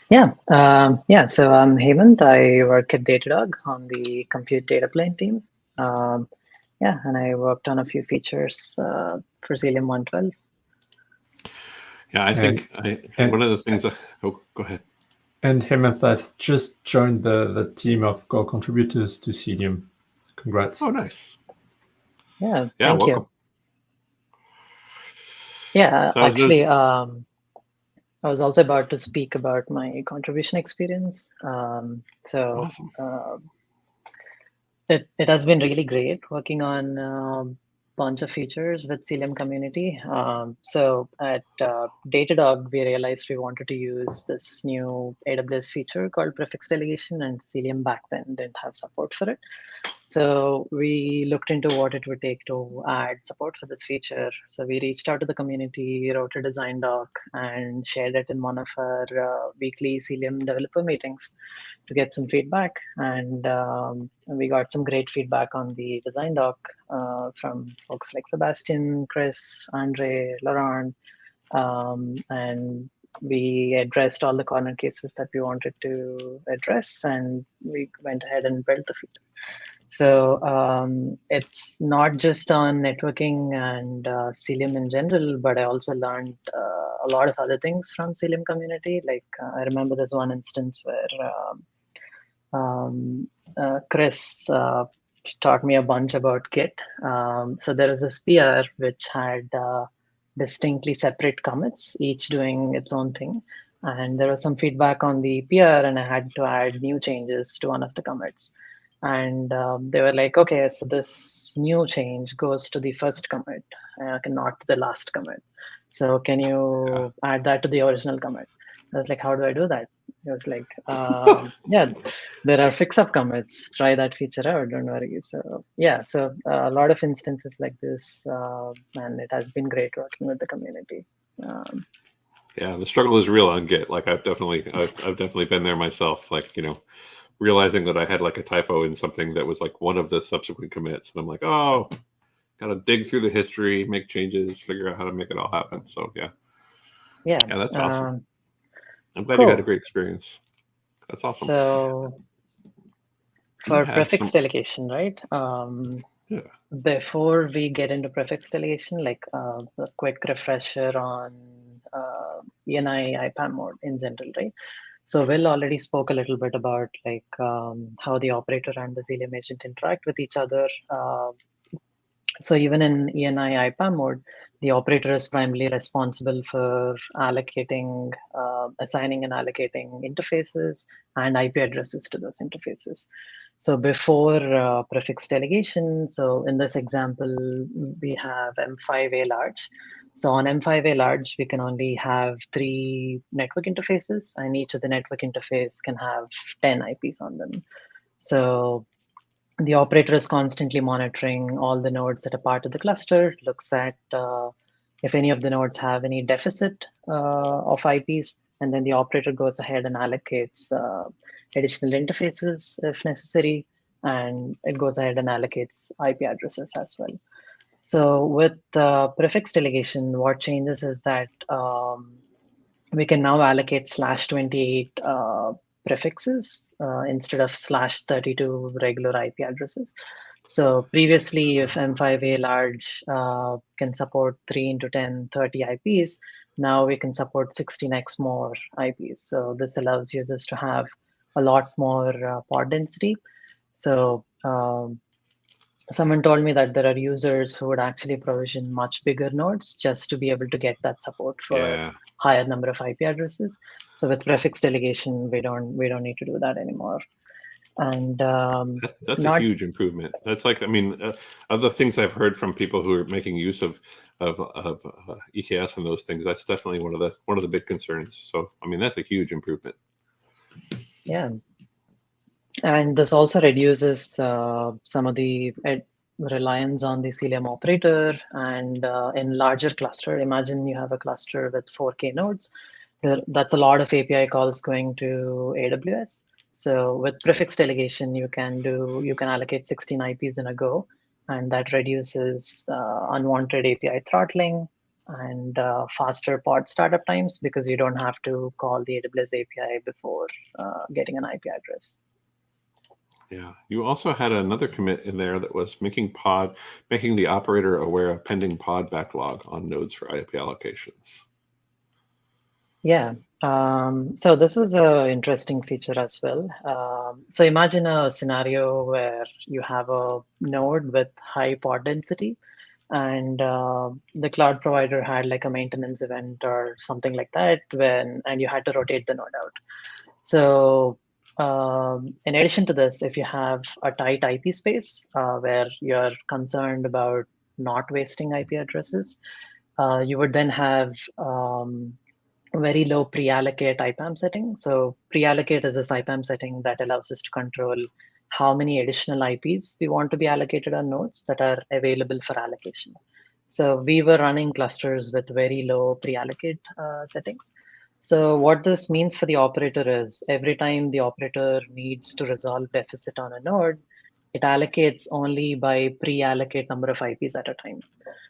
[SPEAKER 7] Yeah. So I'm Hemant. I work at Datadog on the compute data plane team. And I worked on a few features for Cilium 112.
[SPEAKER 1] Yeah, I think one of the things that... Oh, go ahead.
[SPEAKER 2] And Hemant has just joined the team of core contributors to Cilium. Congrats.
[SPEAKER 1] Oh, nice.
[SPEAKER 7] Yeah,
[SPEAKER 1] thank
[SPEAKER 7] welcome.
[SPEAKER 1] You.
[SPEAKER 7] Yeah, so actually, I was also about to speak about my contribution experience. Awesome. It has been really great working on a bunch of features with Cilium community. So at Datadog, we realized we wanted to use this new AWS feature called prefix delegation, and Cilium back then didn't have support for it. So we looked into what it would take to add support for this feature. So we reached out to the community, wrote a design doc, and shared it in one of our weekly Cilium developer meetings to get some feedback. And we got some great feedback on the design doc from folks like Sebastian, Chris, Andre, Laurent, and we addressed all the corner cases that we wanted to address, and we went ahead and built the feature. So it's not just on networking and Cilium in general, but I also learned a lot of other things from Cilium community. Like I remember there's one instance where Chris taught me a bunch about Git. So there is this PR which had distinctly separate commits, each doing its own thing. And there was some feedback on the PR, and I had to add new changes to one of the commits. And they were like, okay, so this new change goes to the first commit, not to the last commit. So can you add that to the original commit? I was like, how do I do that? It was like, yeah, there are fix-up commits. Try that feature out, don't worry. So yeah, so a lot of instances like this, and it has been great working with the community.
[SPEAKER 1] Yeah, the struggle is real on Git. Like I've definitely been there myself. Like, realizing that I had like a typo in something that was like one of the subsequent commits, and I'm like, oh, gotta dig through the history, make changes, figure out how to make it all happen. So yeah, that's awesome. I'm glad you had a great experience. That's awesome.
[SPEAKER 7] So for prefix delegation, right? Before we get into prefix delegation, like a quick refresher on ENI IPAM mode in general, right? So Will already spoke a little bit about like how the operator and the Cilium agent interact with each other. So even in ENI IPAM mode, the operator is primarily responsible for allocating, assigning and allocating interfaces and IP addresses to those interfaces. So before prefix delegation, so in this example, we have M5A large. So on M5A large, we can only have 3 network interfaces, and each of the network interface can have 10 IPs on them. So the operator is constantly monitoring all the nodes that are part of the cluster, looks at if any of the nodes have any deficit of IPs, and then the operator goes ahead and allocates additional interfaces if necessary, and it goes ahead and allocates IP addresses as well. So with prefix delegation, what changes is that we can now allocate /28 prefixes instead of /32 regular IP addresses. So previously, if M5A large can support 3 into 10, 30 IPs, now we can support 16x more IPs. So this allows users to have a lot more pod density. So someone told me that there are users who would actually provision much bigger nodes just to be able to get that support for higher number of IP addresses. So with prefix delegation, we don't need to do that anymore. And
[SPEAKER 1] that's a huge improvement. That's like, I mean, other things I've heard from people who are making use of EKS and those things. That's definitely one of the big concerns. So I mean, that's a huge improvement.
[SPEAKER 7] Yeah. And this also reduces some of the reliance on the Cilium operator. And in larger cluster, imagine you have a cluster with 4K nodes. That's a lot of API calls going to AWS. So with prefix delegation, you can allocate 16 IPs in a go, and that reduces unwanted API throttling and faster pod startup times because you don't have to call the AWS API before getting an IP address.
[SPEAKER 1] Yeah, you also had another commit in there that was making the operator aware of pending pod backlog on nodes for IP allocations.
[SPEAKER 7] Yeah, so this was an interesting feature as well. So imagine a scenario where you have a node with high pod density, and the cloud provider had like a maintenance event or something like that and you had to rotate the node out. So in addition to this, if you have a tight IP space where you're concerned about not wasting IP addresses, you would then have very low pre-allocate IPAM setting. So pre-allocate is this IPAM setting that allows us to control how many additional IPs we want to be allocated on nodes that are available for allocation. So we were running clusters with very low pre-allocate settings. So what this means for the operator is every time the operator needs to resolve deficit on a node, it allocates only by pre-allocate number of IPs at a time.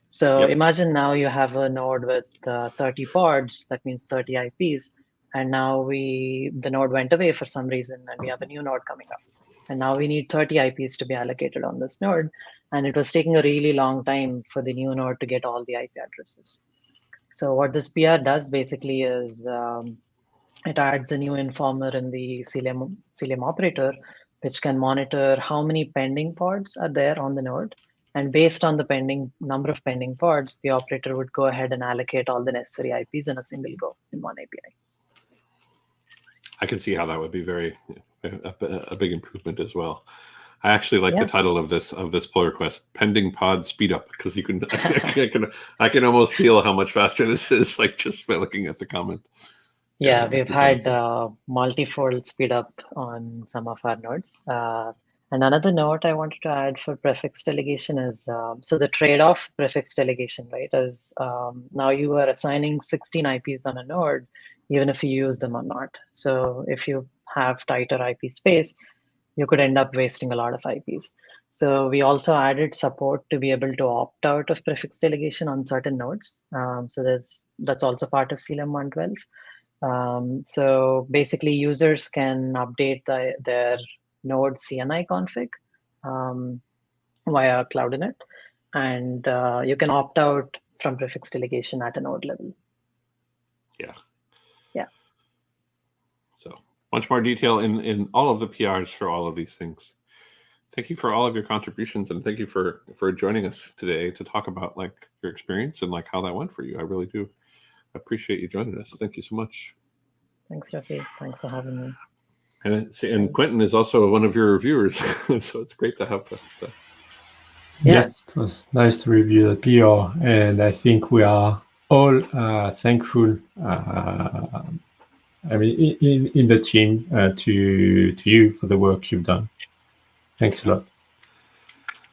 [SPEAKER 7] So imagine now you have a node with 30 pods, that means 30 IPs, and now the node went away for some reason, and we have a new node coming up. And now we need 30 IPs to be allocated on this node, and it was taking a really long time for the new node to get all the IP addresses. So what this PR does basically is it adds a new informer in the Cilium operator, which can monitor how many pending pods are there on the node. And based on the number of pending pods, the operator would go ahead and allocate all the necessary IPs in a single go in one API.
[SPEAKER 1] I can see how that would be a big improvement as well. I actually like the title of this pull request, pending pod speed up, because you can I can almost feel how much faster this is, like just by looking at the comment.
[SPEAKER 7] Yeah, we've had multifold speed up on some of our nodes. And another note I wanted to add for prefix delegation is, so the trade-off prefix delegation, right, is now you are assigning 16 IPs on a node, even if you use them or not. So if you have tighter IP space, you could end up wasting a lot of IPs. So we also added support to be able to opt out of prefix delegation on certain nodes. So that's also part of Cilium 112. So basically users can update their node CNI config via Cloud Init, and you can opt out from prefix delegation at a node level.
[SPEAKER 1] Yeah.
[SPEAKER 7] Yeah.
[SPEAKER 1] So much more detail in all of the PRs for all of these things. Thank you for all of your contributions, and thank you for joining us today to talk about like your experience and like how that went for you. I really do appreciate you joining us. Thank you so much.
[SPEAKER 7] Thanks, Rafi. Thanks for having me.
[SPEAKER 1] And Quentin is also one of your reviewers, so it's great to have that.
[SPEAKER 2] Yes, it was nice to review the PR, and I think we are all thankful. I mean, in the team, to you for the work you've done. Thanks a lot.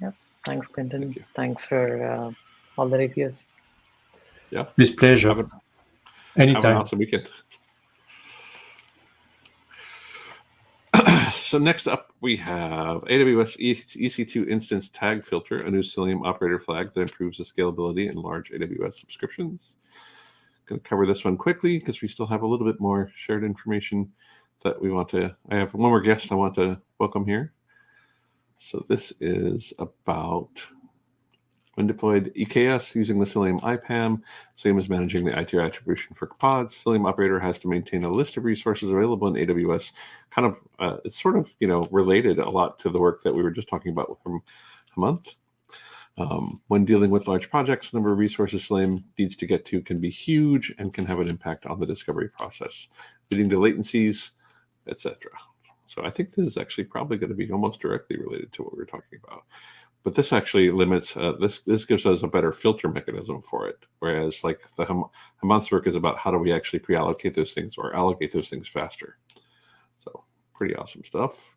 [SPEAKER 7] Yep. Thanks, Quentin. Thanks for all the reviews.
[SPEAKER 1] Yeah.
[SPEAKER 2] With pleasure. Anytime.
[SPEAKER 1] Have an awesome weekend. So next up, we have AWS EC2 instance tag filter, a new Cilium operator flag that improves the scalability in large AWS subscriptions. Going to cover this one quickly because we still have a little bit more shared information that we want to. I have one more guest I want to welcome here. So this is about when deployed EKS using the Cilium IPAM, same as managing the ITR attribution for pods. Cilium operator has to maintain a list of resources available in AWS. Kind of, it's sort of related a lot to the work that we were just talking about a month. When dealing with large projects, the number of resources Cilium needs to get to can be huge and can have an impact on the discovery process, leading to latencies, etc. So I think this is actually probably going to be almost directly related to what we're talking about. But this actually limits, this gives us a better filter mechanism for it. Whereas like the Hamonth's work is about how do we actually pre-allocate those things or allocate those things faster. So pretty awesome stuff.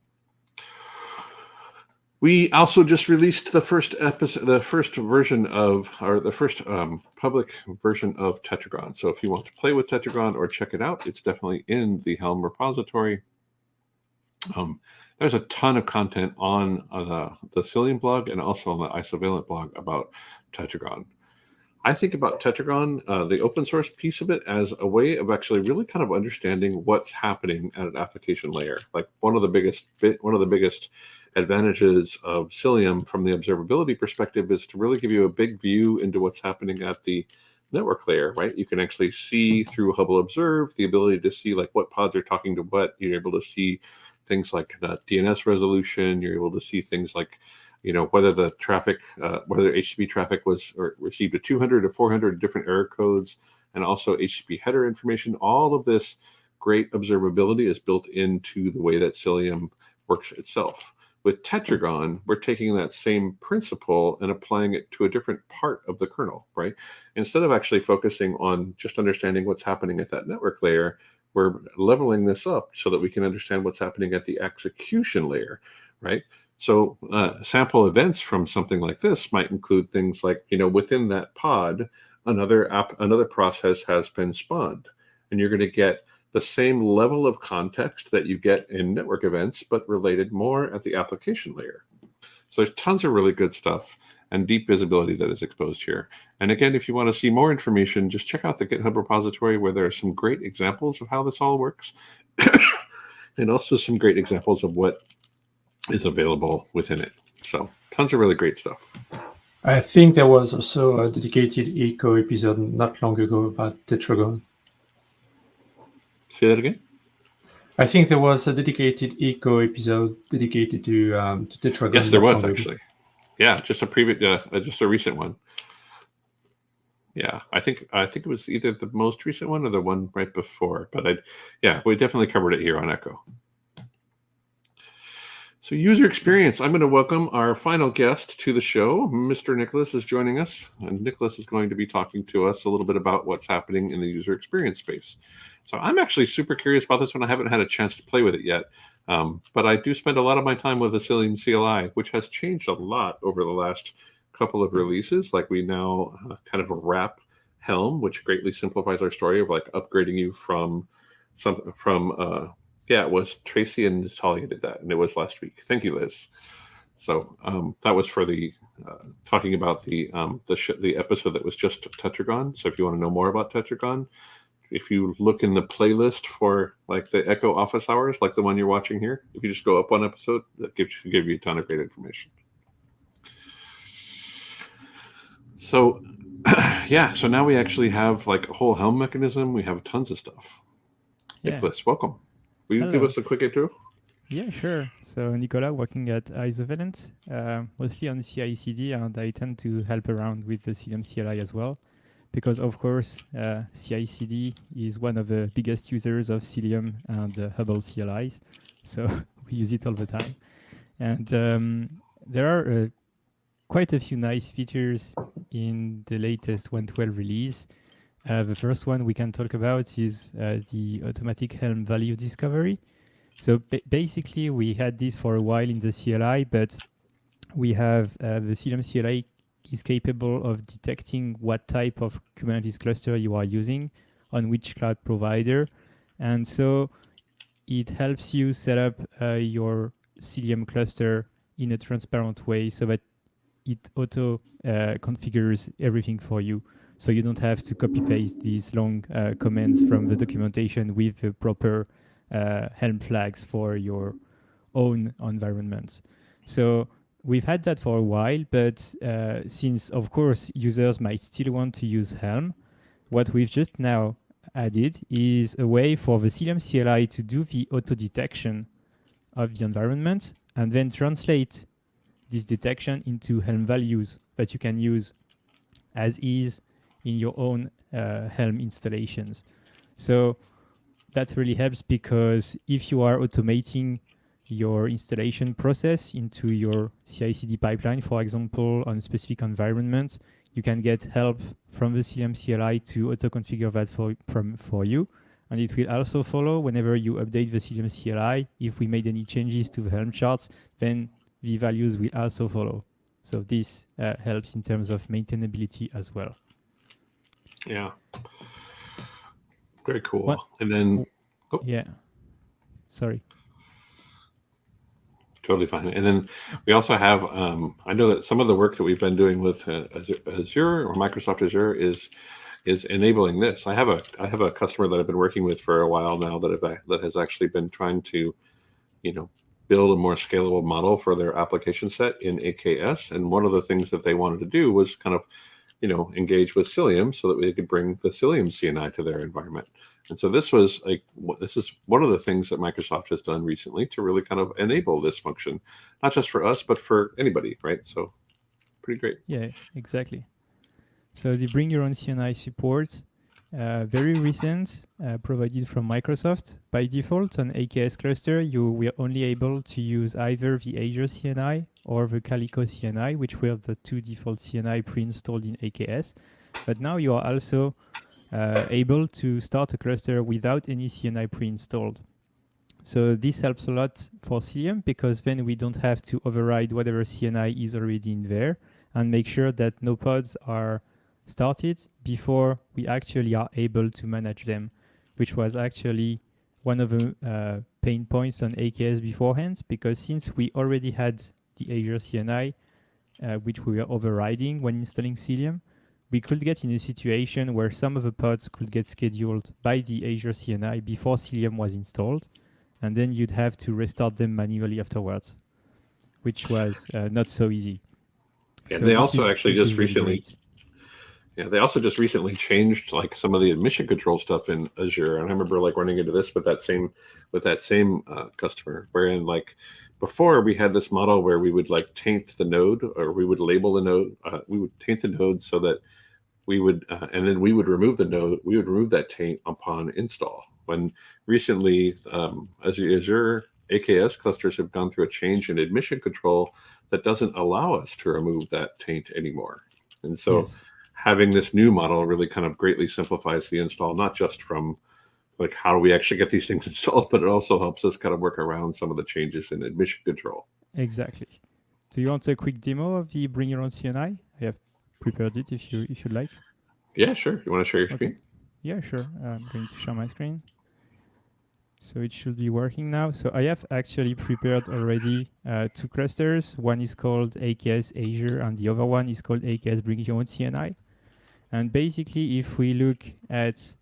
[SPEAKER 1] We also just released the first episode, the first version of, or the first public version of Tetragon. So if you want to play with Tetragon or check it out, it's definitely in the Helm repository. There's a ton of content on the Cilium blog and also on the Isovalent blog about Tetragon. I think about Tetragon, the open source piece of it, as a way of actually really kind of understanding what's happening at an application layer. Like one of the biggest advantages of Cilium from the observability perspective is to really give you a big view into what's happening at the network layer, right? You can actually see through Hubble Observe, the ability to see like what pods are talking to what. You're able to see things like DNS resolution. You're able to see things like, you know, whether the traffic, whether HTTP traffic was or received a 200 to 400 different error codes, and also HTTP header information. All of this great observability is built into the way that Cilium works itself. With Tetragon, we're taking that same principle and applying it to a different part of the kernel, right? Instead of actually focusing on just understanding what's happening at that network layer, we're leveling this up so that we can understand what's happening at the execution layer, right? So sample events from something like this might include things like, you know, within that pod, another process has been spawned, and you're going to get the same level of context that you get in network events, but related more at the application layer. So there's tons of really good stuff and deep visibility that is exposed here. And again, if you want to see more information, just check out the GitHub repository where there are some great examples of how this all works and also some great examples of what is available within it. So tons of really great stuff.
[SPEAKER 2] I think there was also a dedicated eCHO episode not long ago about Tetragon.
[SPEAKER 1] Say that again?
[SPEAKER 2] I think there was a dedicated eCHO episode dedicated to Tetragon.
[SPEAKER 1] Yes, there was actually. Yeah, just a recent one. Yeah, I think it was either the most recent one or the one right before. But we definitely covered it here on Echo. So user experience, I'm going to welcome our final guest to the show. Mr. Nicholas is joining us, and Nicholas is going to be talking to us a little bit about what's happening in the user experience space. So I'm actually super curious about this one. I haven't had a chance to play with it yet, but I do spend a lot of my time with the Cilium CLI, which has changed a lot over the last couple of releases. Like we now kind of wrap Helm, which greatly simplifies our story of like upgrading you it was Tracy and Natalia did that, and it was last week. Thank you, Liz. So that was for the talking about the episode that was just Tetragon. So if you want to know more about Tetragon, if you look in the playlist for like the Echo office hours, like the one you're watching here, if you just go up one episode, that give you a ton of great information. So so now we actually have like a whole Helm mechanism. We have tons of stuff.
[SPEAKER 8] Yeah.
[SPEAKER 1] Nicholas, welcome. Will you give us a quick intro?
[SPEAKER 8] Yeah, sure. So Nicola, working at Isovalent, mostly on CI/CD, and I tend to help around with the Cilium CLI as well, because of course CI/CD is one of the biggest users of Cilium and Hubble CLIs, so we use it all the time. And there are quite a few nice features in the latest 1.12 release. The first one we can talk about is the automatic Helm value discovery. So basically, we had this for a while in the CLI, but we have the Cilium CLI is capable of detecting what type of Kubernetes cluster you are using on which cloud provider. And so it helps you set up your Cilium cluster in a transparent way so that it auto configures everything for you. So you don't have to copy-paste these long commands from the documentation with the proper Helm flags for your own environment. So we've had that for a while, but since, of course, users might still want to use Helm, what we've just now added is a way for the Cilium CLI to do the auto-detection of the environment and then translate this detection into Helm values that you can use as is in your own Helm installations. So that really helps, because if you are automating your installation process into your CI/CD pipeline, for example, on a specific environment, you can get help from the Cilium CLI to auto-configure that for you. And it will also follow whenever you update the Cilium CLI. If we made any changes to the Helm charts, then the values will also follow. So this helps in terms of maintainability as well.
[SPEAKER 1] Yeah. Very cool.
[SPEAKER 8] What?
[SPEAKER 1] And then,
[SPEAKER 8] Yeah. Sorry.
[SPEAKER 1] Totally fine. And then we also have, I know that some of the work that we've been doing with Azure or Microsoft Azure is enabling this. I have a customer that I've been working with for a while now that has actually been trying to, build a more scalable model for their application set in AKS. And one of the things that they wanted to do was kind of, engage with Cilium so that they could bring the Cilium CNI to their environment. And so this is one of the things that Microsoft has done recently to really kind of enable this function, not just for us, but for anybody, right? So pretty great.
[SPEAKER 8] Yeah, exactly. So the bring your own CNI support, very recent, provided from Microsoft. By default, on AKS cluster, you were only able to use either the Azure CNI or the Calico CNI, which were the two default CNI pre-installed in AKS. But now you are also able to start a cluster without any CNI pre-installed. So this helps a lot for Cilium, because then we don't have to override whatever CNI is already in there and make sure that no pods are started before we actually are able to manage them, which was actually one of the pain points on AKS beforehand, because since we already had the Azure CNI, which we were overriding when installing Cilium, we could get in a situation where some of the pods could get scheduled by the Azure CNI before Cilium was installed, and then you'd have to restart them manually afterwards, which was not so easy.
[SPEAKER 1] Yeah,
[SPEAKER 8] So
[SPEAKER 1] they
[SPEAKER 8] this
[SPEAKER 1] also
[SPEAKER 8] is-
[SPEAKER 1] actually
[SPEAKER 8] this
[SPEAKER 1] just
[SPEAKER 8] is really
[SPEAKER 1] recently,
[SPEAKER 8] great.
[SPEAKER 1] yeah, they also just recently changed like some of the admission control stuff in Azure. And I remember like running into this with that same customer, wherein like before we had this model where we would like taint the node, or we would label the node, we would taint the node so that we would, and then we would remove the node, we would remove that taint upon install. When recently Azure AKS clusters have gone through a change in admission control that doesn't allow us to remove that taint anymore. And so
[SPEAKER 8] Yes.
[SPEAKER 1] having this new model really kind of greatly simplifies the install, not just from like how do we actually get these things installed, but it also helps us kind of work around some of the changes in admission control.
[SPEAKER 8] Exactly. Do you want a quick demo of the Bring Your Own CNI? I have prepared it if you'd like.
[SPEAKER 1] Yeah, sure. You want to share your
[SPEAKER 8] Okay.
[SPEAKER 1] screen?
[SPEAKER 8] Yeah, sure. I'm going to share my screen. So it should be working now. So I have actually prepared already two clusters. One is called AKS Azure, and the other one is called AKS Bring Your Own CNI. And basically, if we look at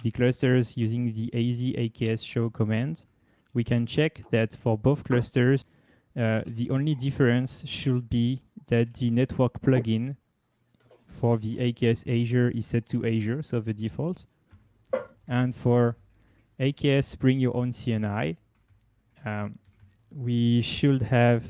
[SPEAKER 8] the clusters using the AZ AKS show command, we can check that for both clusters, the only difference should be that the network plugin for the AKS Azure is set to Azure, so the default. And for AKS Bring Your Own CNI, we should have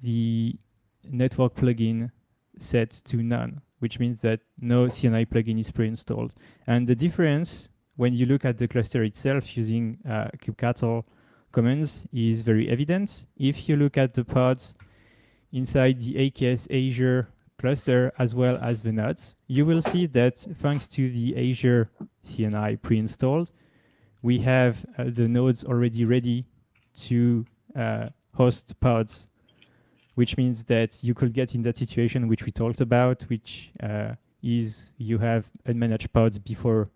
[SPEAKER 8] the network plugin set to none, which means that no CNI plugin is pre-installed. And the difference when you look at the cluster itself using kubectl commands is very evident. If you look at the pods inside the AKS Azure cluster as well as the nodes, you will see that thanks to the Azure CNI pre-installed, we have the nodes already ready to host pods, which means that you could get in that situation which we talked about, which is you have unmanaged pods before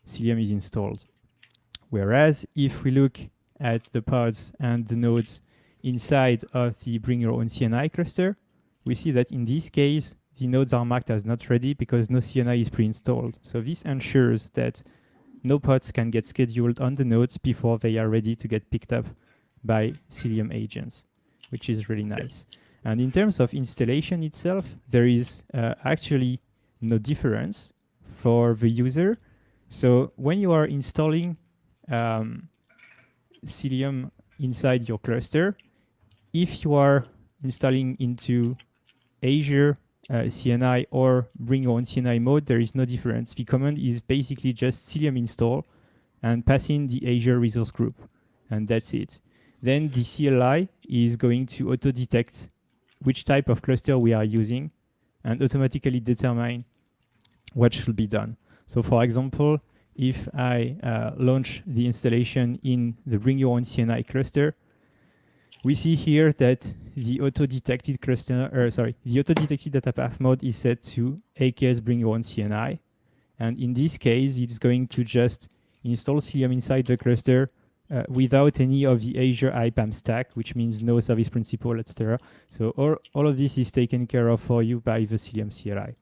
[SPEAKER 8] Cilium is installed. Whereas if we look at the pods and the nodes inside of the Bring Your Own CNI cluster, we see that in this case, the nodes are marked as not ready because no CNI is pre-installed. So this ensures that no pods can get scheduled on the nodes before they are ready to get picked up by Cilium agents, which is really nice. And in terms of installation itself, there is actually no difference for the user. So when you are installing Cilium inside your cluster, if you are installing into Azure CNI or bring your own CNI mode, there is no difference. The command is basically just Cilium install and pass in the Azure resource group, and that's it. Then the CLI is going to auto-detect which type of cluster we are using and automatically determine what should be done. So for example, if I launch the installation in the bring your own CNI cluster, we see here that the auto-detected the auto-detected data path mode is set to AKS bring your own CNI. And in this case, it's going to just install Cilium inside the cluster without any of the Azure IPAM stack, which means no service principal, etc. So all of this is taken care of for you by the Cilium CLI.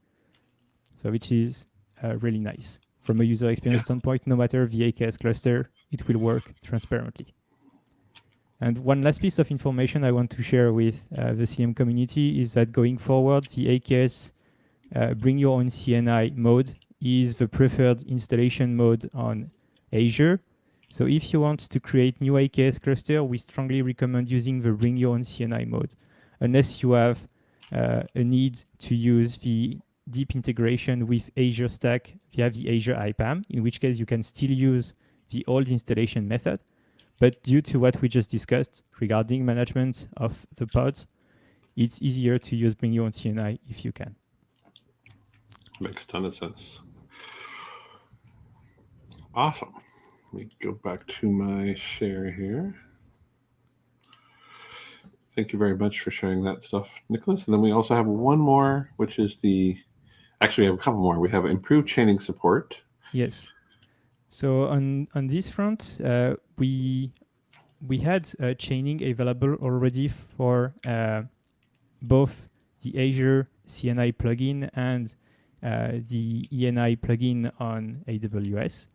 [SPEAKER 8] So which is really nice. From a user experience standpoint, no matter the AKS cluster, it will work transparently. And one last piece of information I want to share with the Cilium community is that going forward, the AKS bring your own CNI mode is the preferred installation mode on Azure. So if you want to create new AKS cluster, we strongly recommend using the bring your own CNI mode, unless you have a need to use the deep integration with Azure Stack via the Azure IPAM, in which case you can still use the old installation method. But due to what we just discussed regarding management of the pods, it's easier to use bring your own CNI if you can.
[SPEAKER 1] Makes a ton of sense. Awesome. Let me go back to my share here. Thank you very much for sharing that stuff, Nicholas. And then we also have one more, which is actually we have a couple more. We have improved chaining support.
[SPEAKER 8] Yes. So on this front, we had chaining available already for both the Azure CNI plugin and the ENI plugin on AWS.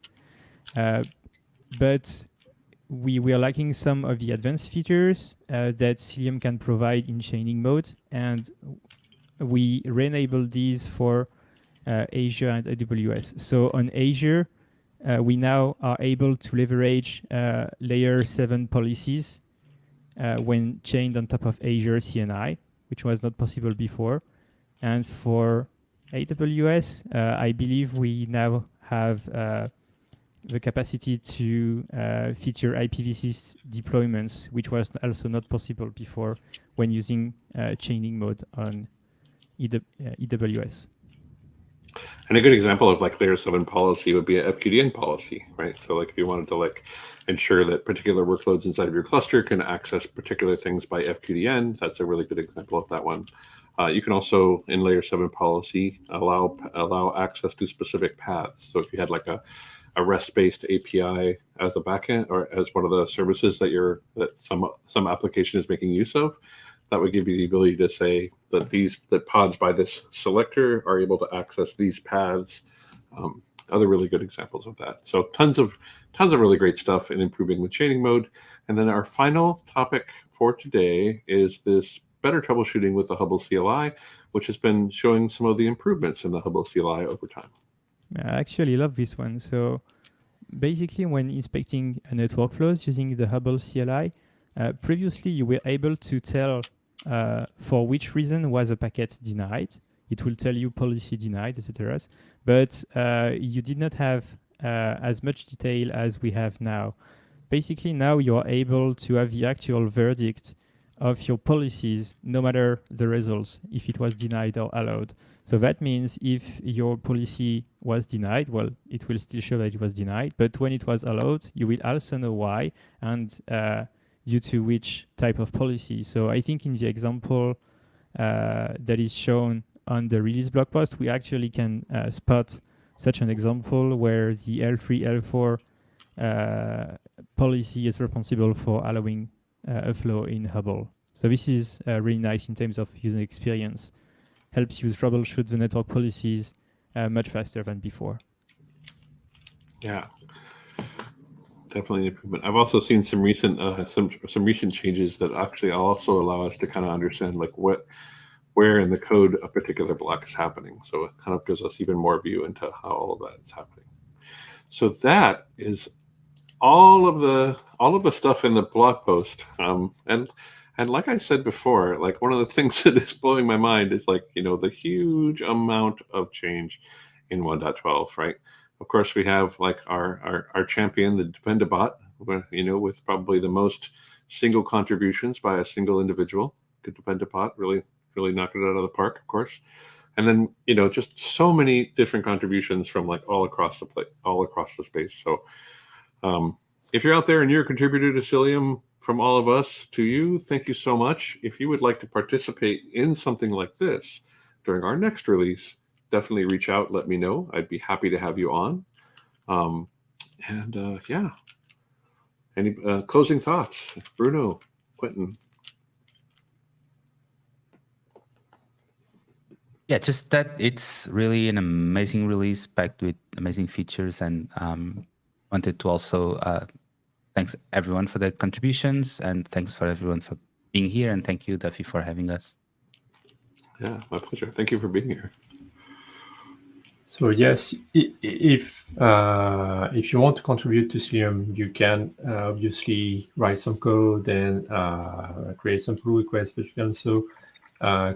[SPEAKER 8] But we were lacking some of the advanced features that Cilium can provide in chaining mode, and we re-enabled these for Azure and AWS. So on Azure, we now are able to leverage layer 7 policies when chained on top of Azure CNI, which was not possible before. And for AWS, I believe we now have the capacity to feature IPv6 deployments, which was also not possible before when using chaining mode on AWS.
[SPEAKER 1] And a good example of like layer 7 policy would be a FQDN policy, right? So like if you wanted to like ensure that particular workloads inside of your cluster can access particular things by FQDN, that's a really good example of that one. You can also, in layer 7 policy, allow access to specific paths. So if you had like a REST-based API as a backend or as one of the services that some application is making use of, that would give you the ability to say that pods by this selector are able to access these paths. Other really good examples of that. So tons of really great stuff in improving the chaining mode. And then our final topic for today is this better troubleshooting with the Hubble CLI, which has been showing some of the improvements in the Hubble CLI over time.
[SPEAKER 8] I actually love this one. So basically, when inspecting network flows using the Hubble CLI, previously you were able to tell for which reason was a packet denied. It will tell you policy denied, etc. But you did not have as much detail as we have now. Basically, now you are able to have the actual verdict of your policies, no matter the results, if it was denied or allowed. So that means if your policy was denied, well, it will still show that it was denied. But when it was allowed, you will also know why and due to which type of policy. So I think in the example that is shown on the release blog post, we actually can spot such an example where the L3, L4 policy is responsible for allowing a flow in Hubble. So this is really nice in terms of user experience. Helps you troubleshoot the network policies much faster than before.
[SPEAKER 1] Yeah, definitely an improvement. I've also seen some recent changes that actually also allow us to kind of understand like where in the code a particular block is happening. So it kind of gives us even more view into how all of that's happening. So that is all of the stuff in the blog post. And like I said before, like one of the things that is blowing my mind is like, the huge amount of change in 1.12, right? Of course, we have like our champion, the Dependabot, with probably the most single contributions by a single individual. The Dependabot really knocked it out of the park, of course. And then, just so many different contributions from like all across the space. So if you're out there and you're a contributor to Cilium, from all of us to you, thank you so much. If you would like to participate in something like this during our next release, definitely reach out, let me know. I'd be happy to have you on. Yeah. Any closing thoughts? Bruno, Quentin?
[SPEAKER 3] Yeah, just that it's really an amazing release packed with amazing features, and wanted to also thanks everyone for their contributions, and thanks for everyone for being here, and thank you, Duffy, for having us.
[SPEAKER 1] Yeah, my pleasure. Thank you for being here.
[SPEAKER 2] So yes, if you want to contribute to Cilium, you can obviously write some code and create some pull requests, but you can also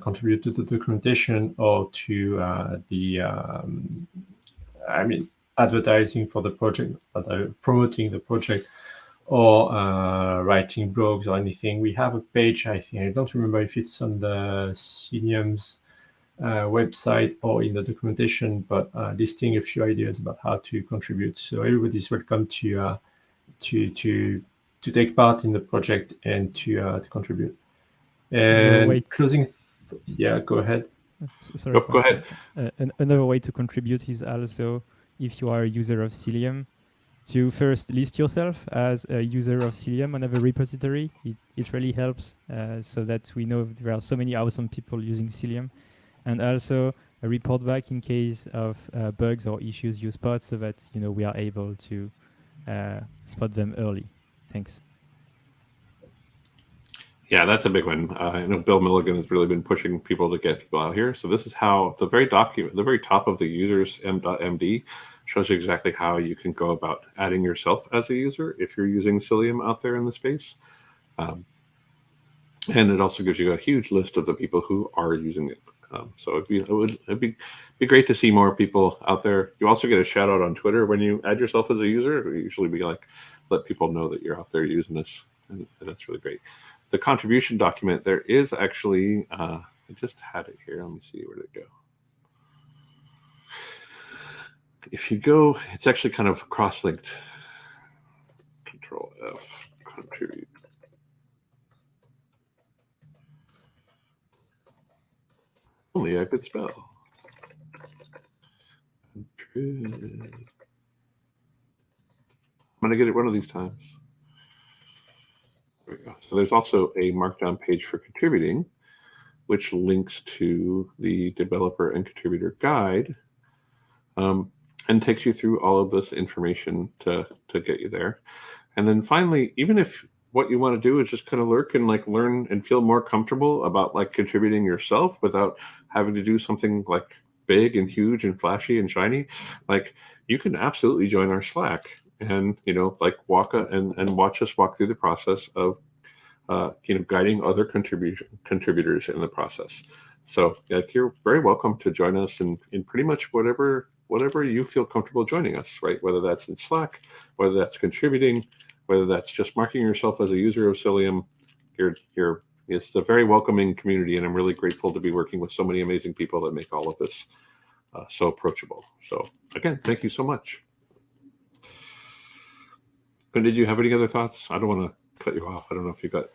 [SPEAKER 2] contribute to the documentation or to the advertising for the project, promoting the project, or writing blogs or anything. We have a page, I think, I don't remember if it's on the Cilium's website or in the documentation, but listing a few ideas about how to contribute. So everybody's welcome to take part in the project and to contribute. And closing, yeah, go ahead.
[SPEAKER 8] Sorry.
[SPEAKER 1] Go ahead.
[SPEAKER 8] Another way to contribute is also, if you are a user of Cilium, to first list yourself as a user of Cilium on every repository. It really helps so that we know there are so many awesome people using Cilium, and also a report back in case of bugs or issues you spot, so that we are able to spot them early. Thanks.
[SPEAKER 1] Yeah, that's a big one. I know Bill Milligan has really been pushing people to get people out here. So this is how the very top of the users m.md shows you exactly how you can go about adding yourself as a user if you're using Cilium out there in the space. And it also gives you a huge list of the people who are using it. So it'd be great to see more people out there. You also get a shout out on Twitter when you add yourself as a user. We usually be like, let people know that you're out there using this, and that's really great. The contribution document, there is actually, I just had it here. Let me see, where did it go? If you go, it's actually kind of cross-linked. Control F, contribute. Only I could spell. I'm going to get it one of these times. There we go. So there's also a markdown page for contributing, which links to the developer and contributor guide, and takes you through all of this information to get you there. And then finally, even if what you want to do is just kind of lurk and like learn and feel more comfortable about like contributing yourself without having to do something like big and huge and flashy and shiny, like you can absolutely join our Slack and like and watch us walk through the process of guiding other contributors in the process. So you're very welcome to join us in pretty much whatever you feel comfortable joining us, right? Whether that's in Slack, whether that's contributing, whether that's just marking yourself as a user of Cilium, it's a very welcoming community, and I'm really grateful to be working with so many amazing people that make all of this so approachable. So again, thank you so much. And did you have any other thoughts? I don't want to cut you off. I don't know if you got.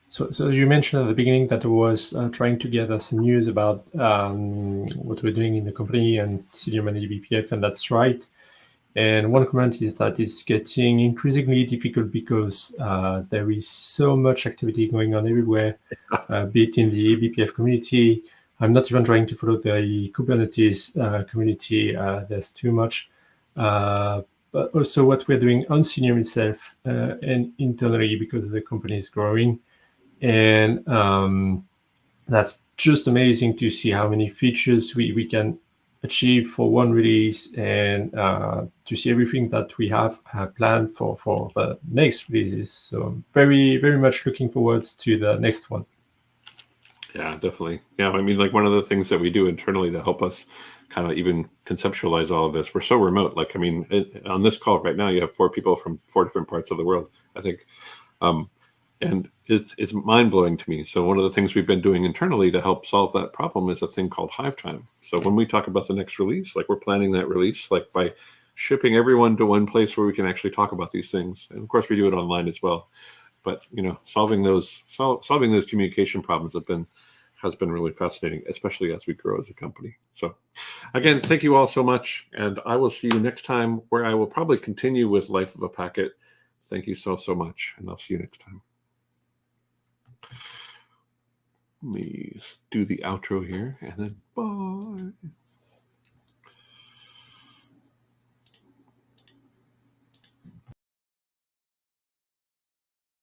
[SPEAKER 2] So you mentioned at the beginning that I was trying to gather some news about what we're doing in the company and Cilium and eBPF, and that's right. And one comment is that it's getting increasingly difficult because there is so much activity going on everywhere, be it in the eBPF community. I'm not even trying to follow the Kubernetes community. There's too much. But also what we're doing on Cilium itself and internally, because the company is growing. And that's just amazing to see how many features we can achieve for one release and to see everything that we have planned for the next releases. So I'm very, very much looking forward to the next one.
[SPEAKER 1] Yeah, definitely. Yeah, I mean, like one of the things that we do internally to help us kind of even conceptualize all of this, we're so remote. Like, I mean, on this call right now, you have 4 people from 4 different parts of the world, I think. And it's mind-blowing to me. So one of the things we've been doing internally to help solve that problem is a thing called Hive Time. So when we talk about the next release, like we're planning that release, like by shipping everyone to one place where we can actually talk about these things. And of course, we do it online as well. But you know, solving those communication problems has been really fascinating, especially as we grow as a company. So again, thank you all so much. And I will see you next time, where I will probably continue with Life of a Packet. Thank you so much. And I'll see you next time. Let me do the outro here and then bye.